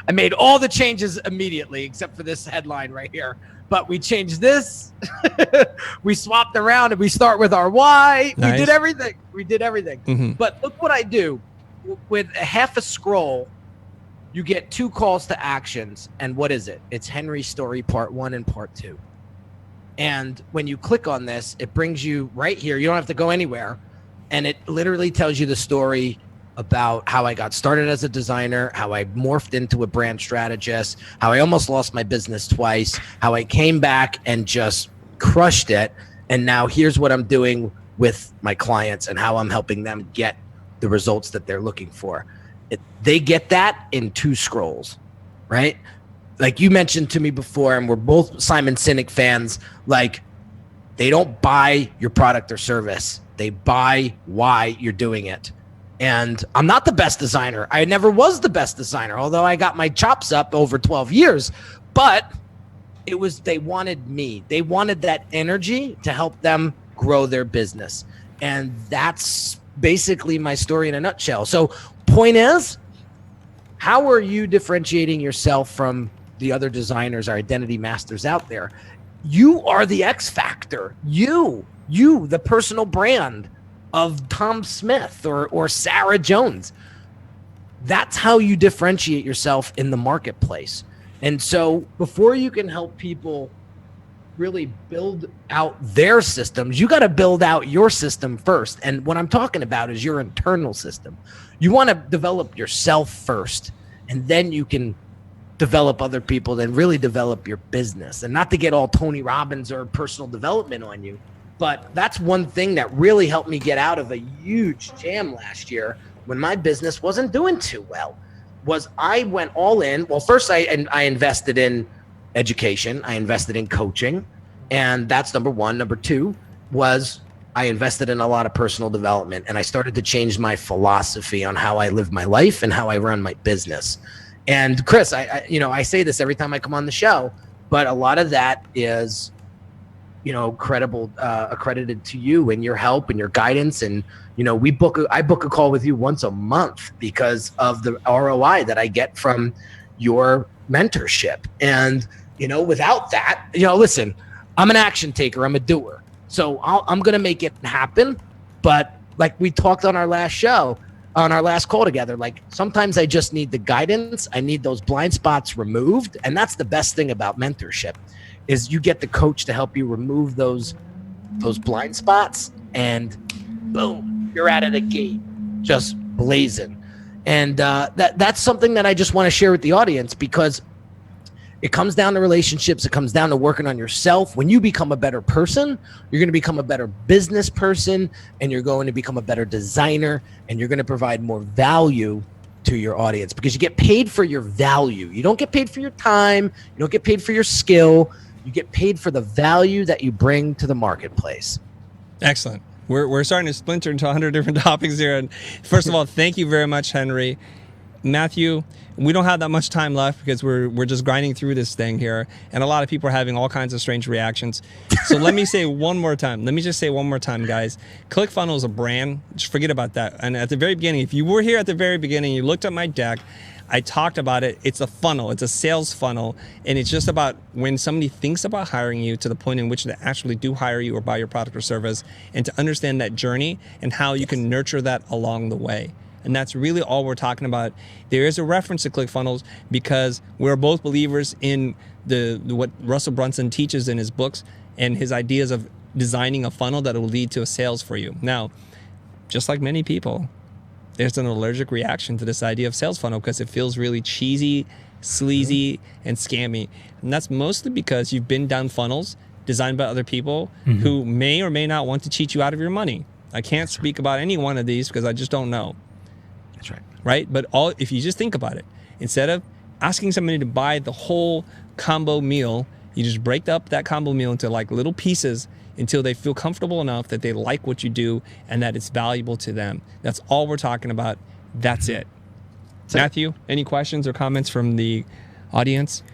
I made all the changes immediately except for this headline right here. But we changed this. We swapped around, and we start with our why. Nice. We did everything. Mm-hmm. But look what I do. With a half a scroll, you get 2 calls to actions. And what is it? It's Henery's story part 1 and part 2. And when you click on this, it brings you right here. You don't have to go anywhere. And it literally tells you the story about how I got started as a designer, how I morphed into a brand strategist, how I almost lost my business twice, how I came back and just crushed it. And now here's what I'm doing with my clients and how I'm helping them get the results that they're looking for. They get that in 2 scrolls, right? Like you mentioned to me before, and we're both Simon Sinek fans, like they don't buy your product or service. They buy why you're doing it. And I'm not the best designer. I never was the best designer, although I got my chops up over 12 years. But they wanted me. They wanted that energy to help them grow their business. And that's basically my story in a nutshell. So point is, how are you differentiating yourself from the other designers or identity masters out there? You are the X factor. You, the personal brand of Tom Smith or Sarah Jones. That's how you differentiate yourself in the marketplace. And so before you can help people really build out their systems, you got to build out your system first. And what I'm talking about is your internal system. You want to develop yourself first, and then you can develop other people, then really develop your business. And not to get all Tony Robbins or personal development on you, but that's one thing that really helped me get out of a huge jam last year when my business wasn't doing too well. Was I went all in. Well, first I invested in education. I invested in coaching, and that's number 1. Number 2 was I invested in a lot of personal development, and I started to change my philosophy on how I live my life and how I run my business. And Chris, I say this every time I come on the show, but a lot of that is, accredited to you and your help and your guidance. And, I book a call with you once a month because of the ROI that I get from your mentorship. And, without that, listen, I'm an action taker. I'm a doer. So I'm going to make it happen. But like we talked on our last show, on our last call together, like sometimes I just need the guidance. I need those blind spots removed. And that's the best thing about mentorship is you get the coach to help you remove those blind spots, and boom, you're out of the gate, just blazing. And that's something that I just want to share with the audience, because it comes down to relationships. It comes down to working on yourself. When you become a better person, you're going to become a better business person, and you're going to become a better designer, and you're going to provide more value to your audience, because you get paid for your value. You don't get paid for your time. You don't get paid for your skill. You get paid for the value that you bring to the marketplace. Excellent. We're starting to splinter into 100 different topics here. And first of all, thank you very much, Henery. Matthew, we don't have that much time left because we're just grinding through this thing here, and a lot of people are having all kinds of strange reactions. So let me say one more time. Let me just say one more time, guys. ClickFunnels is a brand. Just forget about that. And at the very beginning, if you were here at the very beginning, you looked at my deck, I talked about it. It's a funnel. It's a sales funnel, and it's just about when somebody thinks about hiring you to the point in which they actually do hire you or buy your product or service, and to understand that journey and how you can nurture that along the way. And that's really all we're talking about. There is a reference to ClickFunnels because we're both believers in what Russell Brunson teaches in his books and his ideas of designing a funnel that will lead to a sales for you. Now, just like many people, there's an allergic reaction to this idea of sales funnel because it feels really cheesy, sleazy, and scammy. And that's mostly because you've been down funnels designed by other people who may or may not want to cheat you out of your money. I can't speak about any one of these because I just don't know. That's right. Right? But if you just think about it, instead of asking somebody to buy the whole combo meal, you just break up that combo meal into like little pieces until they feel comfortable enough that they like what you do and that it's valuable to them. That's all we're talking about. That's it. Matthew, any questions or comments from the audience?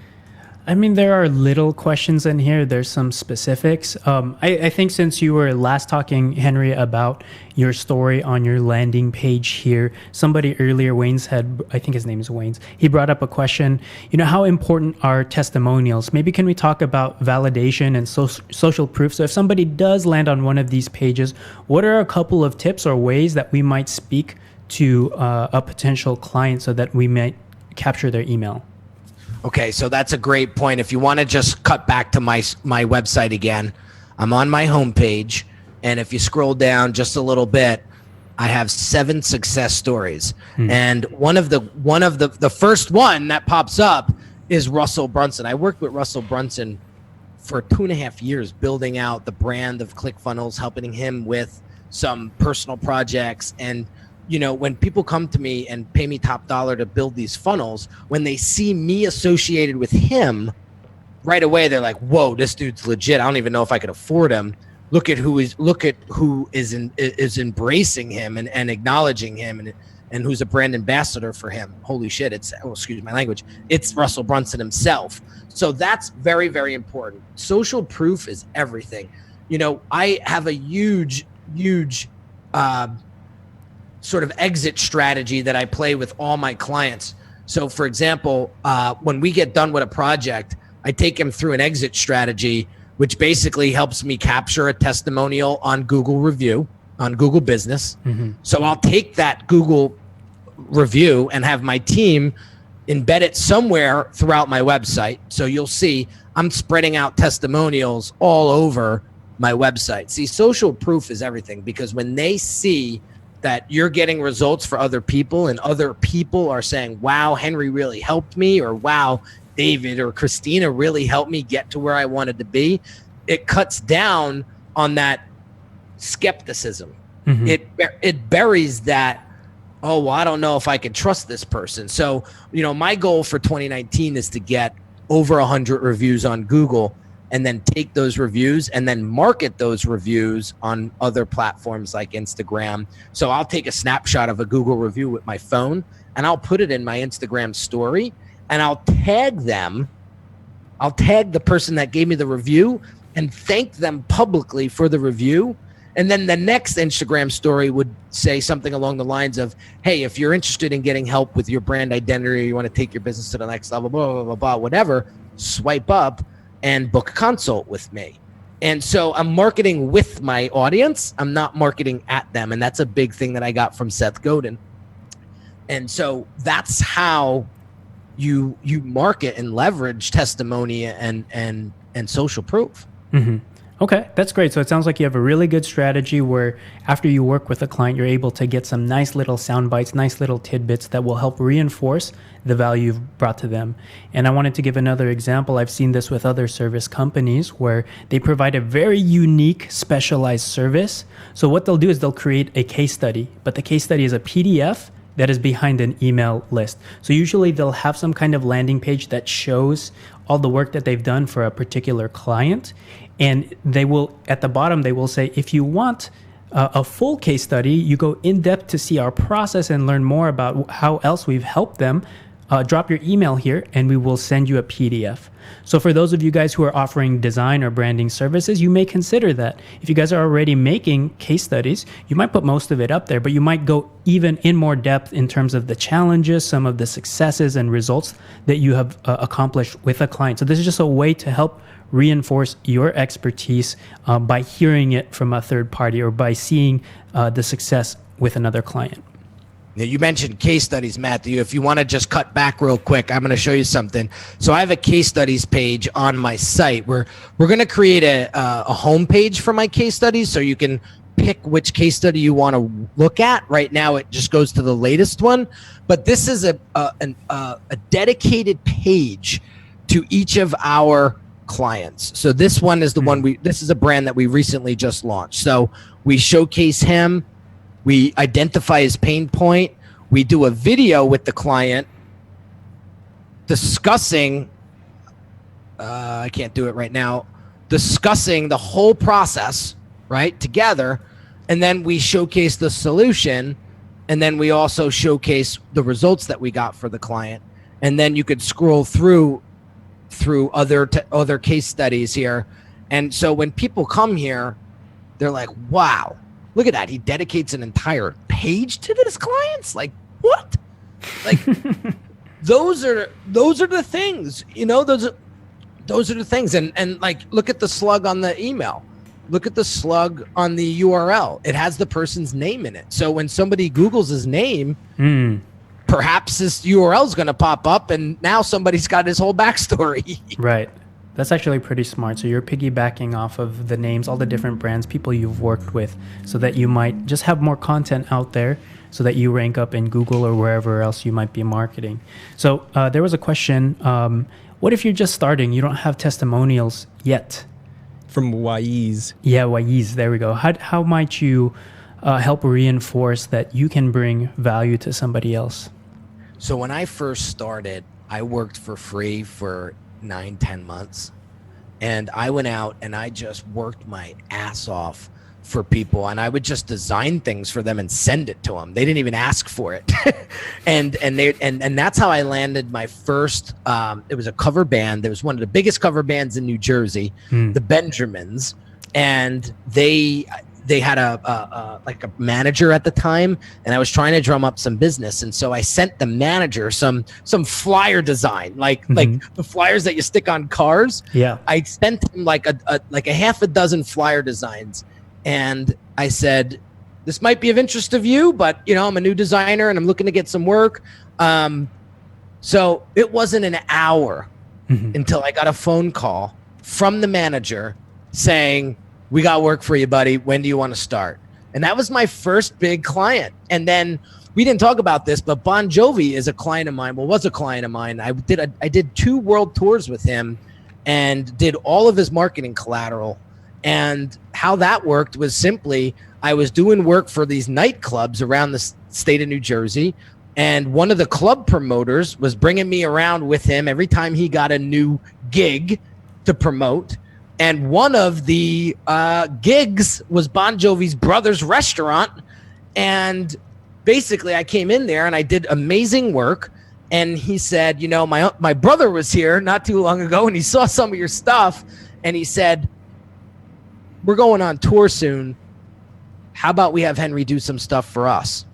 I mean, there are little questions in here. There's some specifics. I think since you were last talking, Henery, about your story on your landing page here, somebody earlier, Wayne's had, I think his name is Wayne's, he brought up a question, how important are testimonials? Maybe can we talk about validation and social proof? So if somebody does land on one of these pages, what are a couple of tips or ways that we might speak to a potential client so that we might capture their email? Okay, so that's a great point. If you want to just cut back to my website again, I'm on my homepage, and if you scroll down just a little bit, I have 7 success stories. And one of the first one that pops up is Russell Brunson. I worked with Russell Brunson for 2.5 years, building out the brand of ClickFunnels, helping him with some personal projects. And when people come to me and pay me top dollar to build these funnels, when they see me associated with him, right away they're like, "Whoa, this dude's legit. I don't even know if I could afford him. Look at who is embracing him and acknowledging him and who's a brand ambassador for him. Holy shit! Excuse my language. It's Russell Brunson himself." So that's very, very important. Social proof is everything. I have a huge sort of exit strategy that I play with all my clients. So for example, when we get done with a project, I take them through an exit strategy, which basically helps me capture a testimonial on Google review, on Google Business. So I'll take that Google review and have my team embed it somewhere throughout my website. So you'll see I'm spreading out testimonials all over my website. See, social proof is everything, because when they see that you're getting results for other people and other people are saying, "Wow, Henery really helped me," or "Wow, David or Christina really helped me get to where I wanted to be," it cuts down on that skepticism. It buries that, "Oh, well, I don't know if I can trust this person." So, my goal for 2019 is to get over 100 reviews on Google, and then take those reviews and then market those reviews on other platforms like Instagram. So I'll take a snapshot of a Google review with my phone and I'll put it in my Instagram story, and I'll tag them. I'll tag the person that gave me the review and thank them publicly for the review. And then the next Instagram story would say something along the lines of, "Hey, if you're interested in getting help with your brand identity, or you want to take your business to the next level, blah, blah, blah, blah, whatever, swipe up and book a consult with me." And so I'm marketing with my audience. I'm not marketing at them. And that's a big thing that I got from Seth Godin. And so that's how you market and leverage testimony and social proof. Okay, that's great. So it sounds like you have a really good strategy where after you work with a client, you're able to get some nice little sound bites, nice little tidbits that will help reinforce the value you've brought to them. And I wanted to give another example. I've seen this with other service companies where they provide a very unique, specialized service. So what they'll do is they'll create a case study, but the case study is a PDF that is behind an email list. So usually they'll have some kind of landing page that shows all the work that they've done for a particular client. And they will, at the bottom, they will say, if you want a full case study, you go in depth to see our process and learn more about how else we've helped them. Drop your email here and we will send you a PDF. So for those of you guys who are offering design or branding services, you may consider that. If you guys are already making case studies, you might put most of it up there, but you might go even in more depth in terms of the challenges, some of the successes and results that you have accomplished with a client. So this is just a way to help reinforce your expertise by hearing it from a third party or by seeing the success with another client. Now, you mentioned case studies, Matthew. If you want to just cut back real quick, I'm going to show you something. So I have a case studies page on my site where we're going to create a home page for my case studies so you can pick which case study you want to look at. Right now, it just goes to the latest one. But this is a dedicated page to each of our clients. So this one is the one this is a brand that we recently just launched. So we showcase him. We identify his pain point. We do a video with the client discussing, I can't do it right now, discussing the whole process, right, together. And then we showcase the solution. And then we also showcase the results that we got for the client. And then you could scroll through other case studies here. And so when people come here, they're like, wow. Look at that. He dedicates an entire page to his clients. Like, what? Like, those are the things, you know, those are the things. And like, look at the slug on the email. Look at the slug on the URL. It has the person's name in it. So when somebody Googles his name, perhaps this URL is going to pop up and now somebody's got his whole backstory. Right. That's actually pretty smart. So you're piggybacking off of the names, all the different brands, people you've worked with, so that you might just have more content out there so that you rank up in Google or wherever else you might be marketing. So there was a question, what if you're just starting, you don't have testimonials yet? From UiiUI. Yeah, UiiUI, there we go. How might you help reinforce that you can bring value to somebody else? So when I first started, I worked for free for 9-10 months, and I went out and I just worked my ass off for people, and I would just design things for them and send it to them. They didn't even ask for it. and that's how I landed my first it was a cover band. It was one of the biggest cover bands in New Jersey, the Benjamins, and they had a manager at the time, and I was trying to drum up some business. And so I sent the manager some flyer design, like the flyers that you stick on cars. Yeah. I sent him like a half a dozen flyer designs. And I said, this might be of interest to you, but you know, I'm a new designer and I'm looking to get some work. So it wasn't an hour until I got a phone call from the manager saying, we got work for you, buddy. When do you want to start? And that was my first big client. And then we didn't talk about this, but Bon Jovi is a client of mine. Well, was a client of mine. I did 2 world tours with him and did all of his marketing collateral. And how that worked was simply, I was doing work for these nightclubs around the state of New Jersey. And one of the club promoters was bringing me around with him every time he got a new gig to promote. And one of the gigs was Bon Jovi's brother's restaurant. And basically I came in there and I did amazing work. And he said, you know, my brother was here not too long ago and he saw some of your stuff. And he said, we're going on tour soon. How about we have Henry do some stuff for us?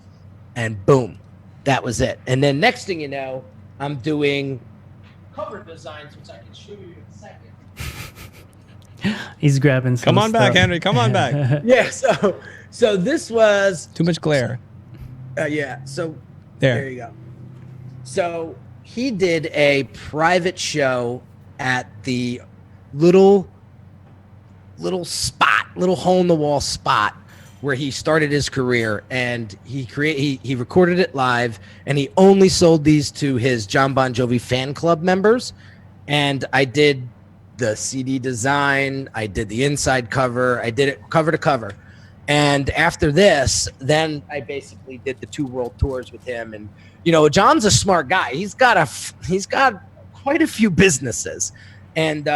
And boom, that was it. And then next thing you know, I'm doing cover designs, which I can show you in a second. He's grabbing some Come on back, stuff. Henry. Come on back. Yeah, so this was Too much glare. So There. there you go. So he did a private show at the little hole in the wall spot where he started his career, and he recorded it live, and he only sold these to his John Bon Jovi fan club members. And I did the CD design, I did the inside cover, I did it cover to cover. And after this, then I basically did the 2 world tours with him. And John's a smart guy. He's got quite a few businesses, and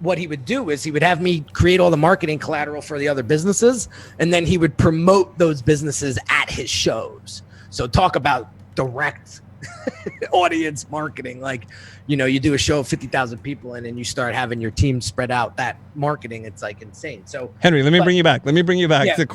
what he would do is he would have me create all the marketing collateral for the other businesses, and then he would promote those businesses at his shows. So talk about direct audience marketing. Like, you do a show of 50,000 people and you start having your team spread out that marketing. It's like insane. So Henry, let me bring you back. Yeah, the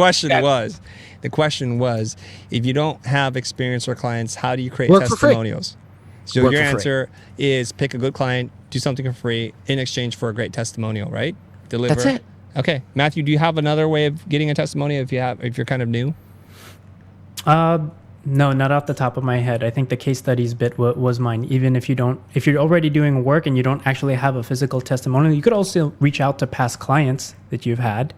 question was, if you don't have experience or clients, how do you create Work for free. testimonials? So Work your for free. answer is pick a good client, do something for free in exchange for a great testimonial, right? Deliver. That's it. Okay, Matthew, do you have another way of getting a testimonial if you're kind of new? No, not off the top of my head. I think the case studies bit was mine. Even if you're already doing work and you don't actually have a physical testimonial, you could also reach out to past clients that you've had.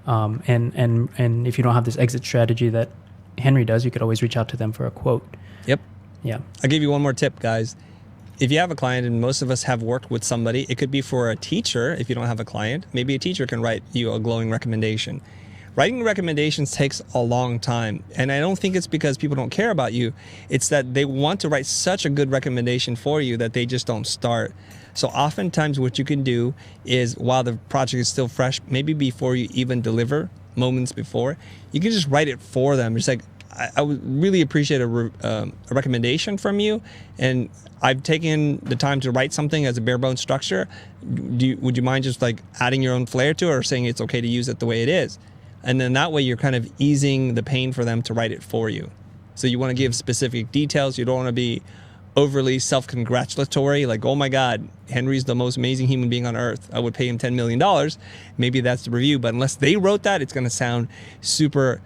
And if you don't have this exit strategy that Henry does, you could always reach out to them for a quote. Yep. Yeah. I'll give you one more tip, guys. If you have a client, and most of us have worked with somebody, it could be for a teacher. If you don't have a client, maybe a teacher can write you a glowing recommendation. Writing recommendations takes a long time, and I don't think it's because people don't care about you. It's that they want to write such a good recommendation for you that they just don't start. So oftentimes what you can do is, while the project is still fresh, maybe before you even deliver, moments before, you can just write it for them. It's like, I would really appreciate a recommendation from you, and I've taken the time to write something as a bare bones structure. Would you mind just like adding your own flair to it, or saying it's okay to use it the way it is? And then that way you're kind of easing the pain for them to write it for you. So you want to give specific details. You don't want to be overly self-congratulatory, like, oh my God, Henry's the most amazing human being on earth. I would pay him $10 million. Maybe that's the review, but unless they wrote that, it's going to sound super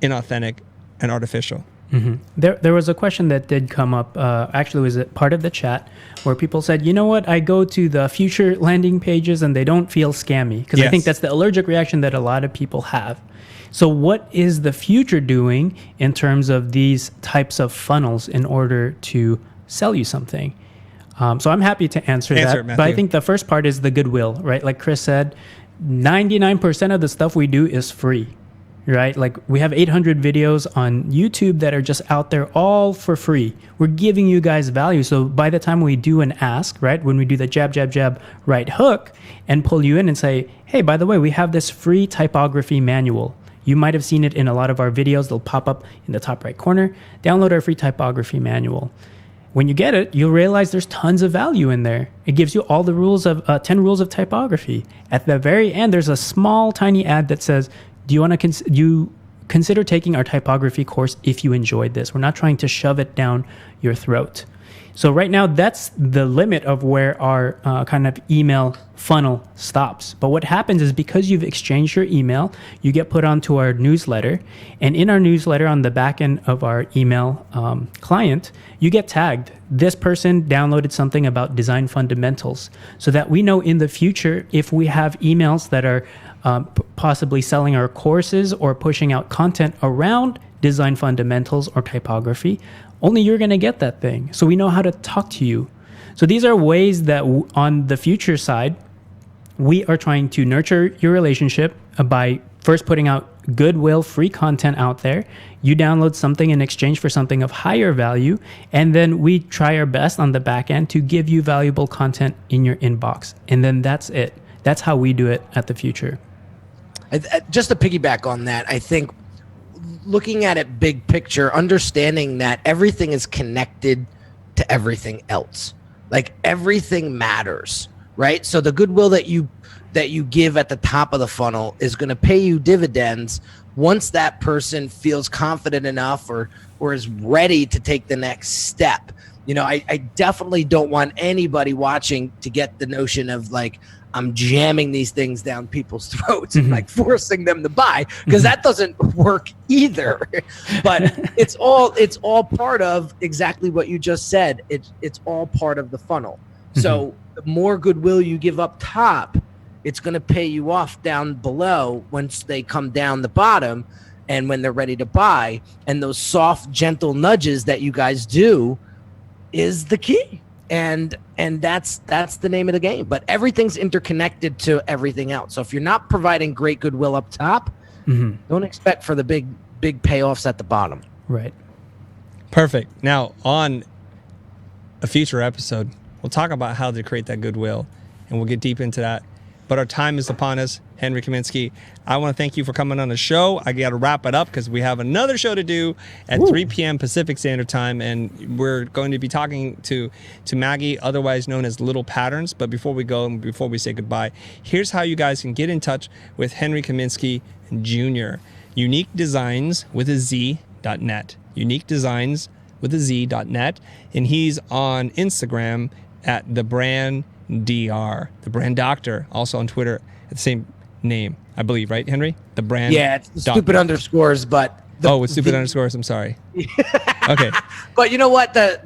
inauthentic and artificial. Mm-hmm. There was a question that did come up, actually was it part of the chat, where people said, you know what, I go to the Futur landing pages and they don't feel scammy. Because I think that's the allergic reaction that a lot of people have. So what is the Futur doing in terms of these types of funnels in order to sell you something? So I'm happy to answer that. But I think the first part is the goodwill, right? Like Chris said, 99% of the stuff we do is free. Right? Like we have 800 videos on YouTube that are just out there all for free. We're giving you guys value. So by the time we do an ask, right? When we do the jab, jab, jab, right hook and pull you in and say, hey, by the way, we have this free typography manual. You might have seen it in a lot of our videos. They'll pop up in the top right corner. Download our free typography manual. When you get it, you'll realize there's tons of value in there. It gives you all the rules of 10 rules of typography. At the very end, there's a small, tiny ad that says, do you want to consider taking our typography course if you enjoyed this? We're not trying to shove it down your throat. So right now, that's the limit of where our kind of email funnel stops. But what happens is, because you've exchanged your email, you get put onto our newsletter. And in our newsletter, on the back end of our email client, you get tagged. This person downloaded something about design fundamentals, so that we know in the future, if we have emails that are possibly selling our courses or pushing out content around design fundamentals or typography, only you're going to get that thing. So we know how to talk to you. So these are ways that on the Futur side, we are trying to nurture your relationship by first putting out goodwill, free content out there. You download something in exchange for something of higher value, and then we try our best on the back end to give you valuable content in your inbox. And then that's it. That's how we do it at the Futur. Just to piggyback on that, I think looking at it big picture, understanding that everything is connected to everything else. Like everything matters, right? So the goodwill that you give at the top of the funnel is going to pay you dividends once that person feels confident enough or is ready to take the next step. You know, I definitely don't want anybody watching to get the notion of like, I'm jamming these things down people's throats and like forcing them to buy, because that doesn't work either. But it's all part of exactly what you just said. It's all part of the funnel. So the more goodwill you give up top, it's going to pay you off down below once they come down the bottom and when they're ready to buy. And those soft, gentle nudges that you guys do is the key. And that's the name of the game. But everything's interconnected to everything else. So if you're not providing great goodwill up top, Don't expect for the big payoffs at the bottom. Right. Perfect. Now, on a future episode, we'll talk about how to create that goodwill, and we'll get deep into that. But our time is upon us. Henery Kaminsky, I want to thank you for coming on the show. I got to wrap it up because we have another show to do at 3 p.m. Pacific Standard Time, and we're going to be talking to Maggie, otherwise known as Little Patterns. But before we go and before we say goodbye, here's how you guys can get in touch with Henery Kaminsky Jr. Unique Designz with a Z.net. Unique Designz with a Z.net. And he's on Instagram at the brand DR, the brand doctor, also on Twitter at the same name, I believe, right, Henery? The brand. Yeah, it's the stupid underscores, but with stupid underscores. I'm sorry. Okay. But you know what? The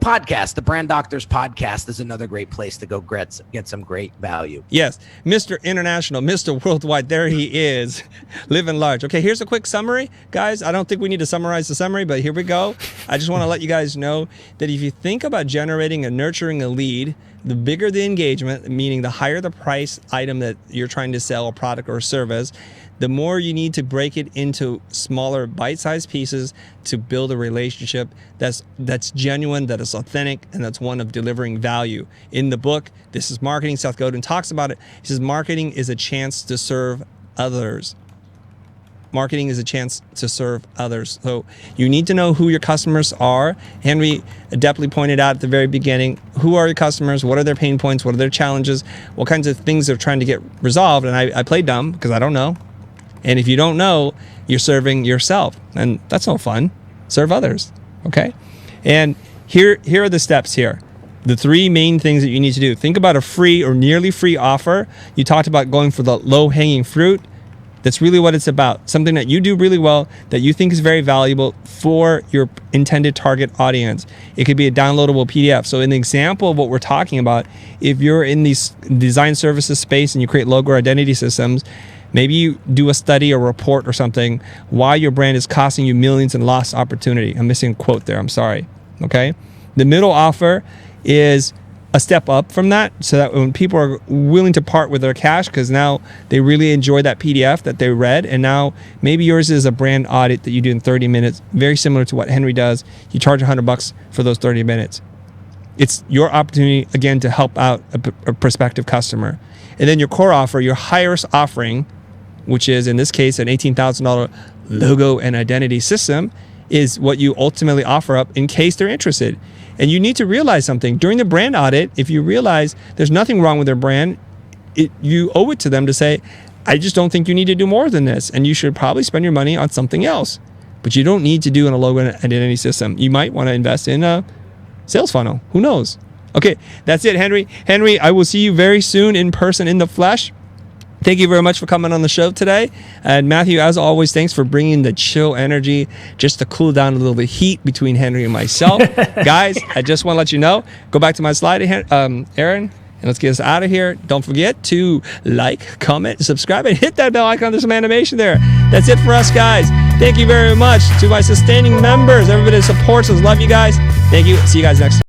podcast, the Brand Doctors podcast, is another great place to go get some great value. Yes, Mr. International, Mr. Worldwide, there he is, living large. Okay, here's a quick summary, guys. I don't think we need to summarize the summary, but here we go. I just want to let you guys know that if you think about generating and nurturing a lead, the bigger the engagement, meaning the higher the price item that you're trying to sell, a product or a service, the more you need to break it into smaller bite-sized pieces to build a relationship that's genuine, that is authentic, and that's one of delivering value. In the book, This is Marketing, Seth Godin talks about it. He says marketing is a chance to serve others. Marketing is a chance to serve others. So you need to know who your customers are. Henery adeptly pointed out at the very beginning, who are your customers? What are their pain points? What are their challenges? What kinds of things they're trying to get resolved? And I play dumb because I don't know. And if you don't know, you're serving yourself. And that's no fun. Serve others. Okay? And here are the steps here. The 3 main things that you need to do. Think about a free or nearly free offer. You talked about going for the low-hanging fruit. That's really what it's about. Something that you do really well, that you think is very valuable for your intended target audience. It could be a downloadable PDF. So in the example of what we're talking about, if you're in these design services space and you create logo or identity systems, maybe you do a study or report or something why your brand is costing you millions in lost opportunity. I'm missing a quote there. I'm sorry. Okay. The middle offer is a step up from that, so that when people are willing to part with their cash because now they really enjoy that PDF that they read, and now maybe yours is a brand audit that you do in 30 minutes, very similar to what Henery does. You charge $100 for those 30 minutes. It's your opportunity, again, to help out a prospective customer. And then your core offer, your highest offering, which is in this case an $18,000 logo and identity system, is what you ultimately offer up in case they're interested. And you need to realize something. During the brand audit, if you realize there's nothing wrong with their brand, you owe it to them to say, I just don't think you need to do more than this, and you should probably spend your money on something else. But you don't need to do in a logo and identity system. You might want to invest in a sales funnel. Who knows? Okay, that's it, Henery. Henery, I will see you very soon in person, in the flesh. Thank you very much for coming on the show today. And Matthew, as always, thanks for bringing the chill energy just to cool down a little bit of heat between Henery and myself. Guys, I just want to let you know, go back to my slide, Aaron, and let's get us out of here. Don't forget to like, comment, subscribe, and hit that bell icon. There's some animation there. That's it for us, guys. Thank you very much to my sustaining members, everybody that supports us. Love you guys. Thank you. See you guys next time.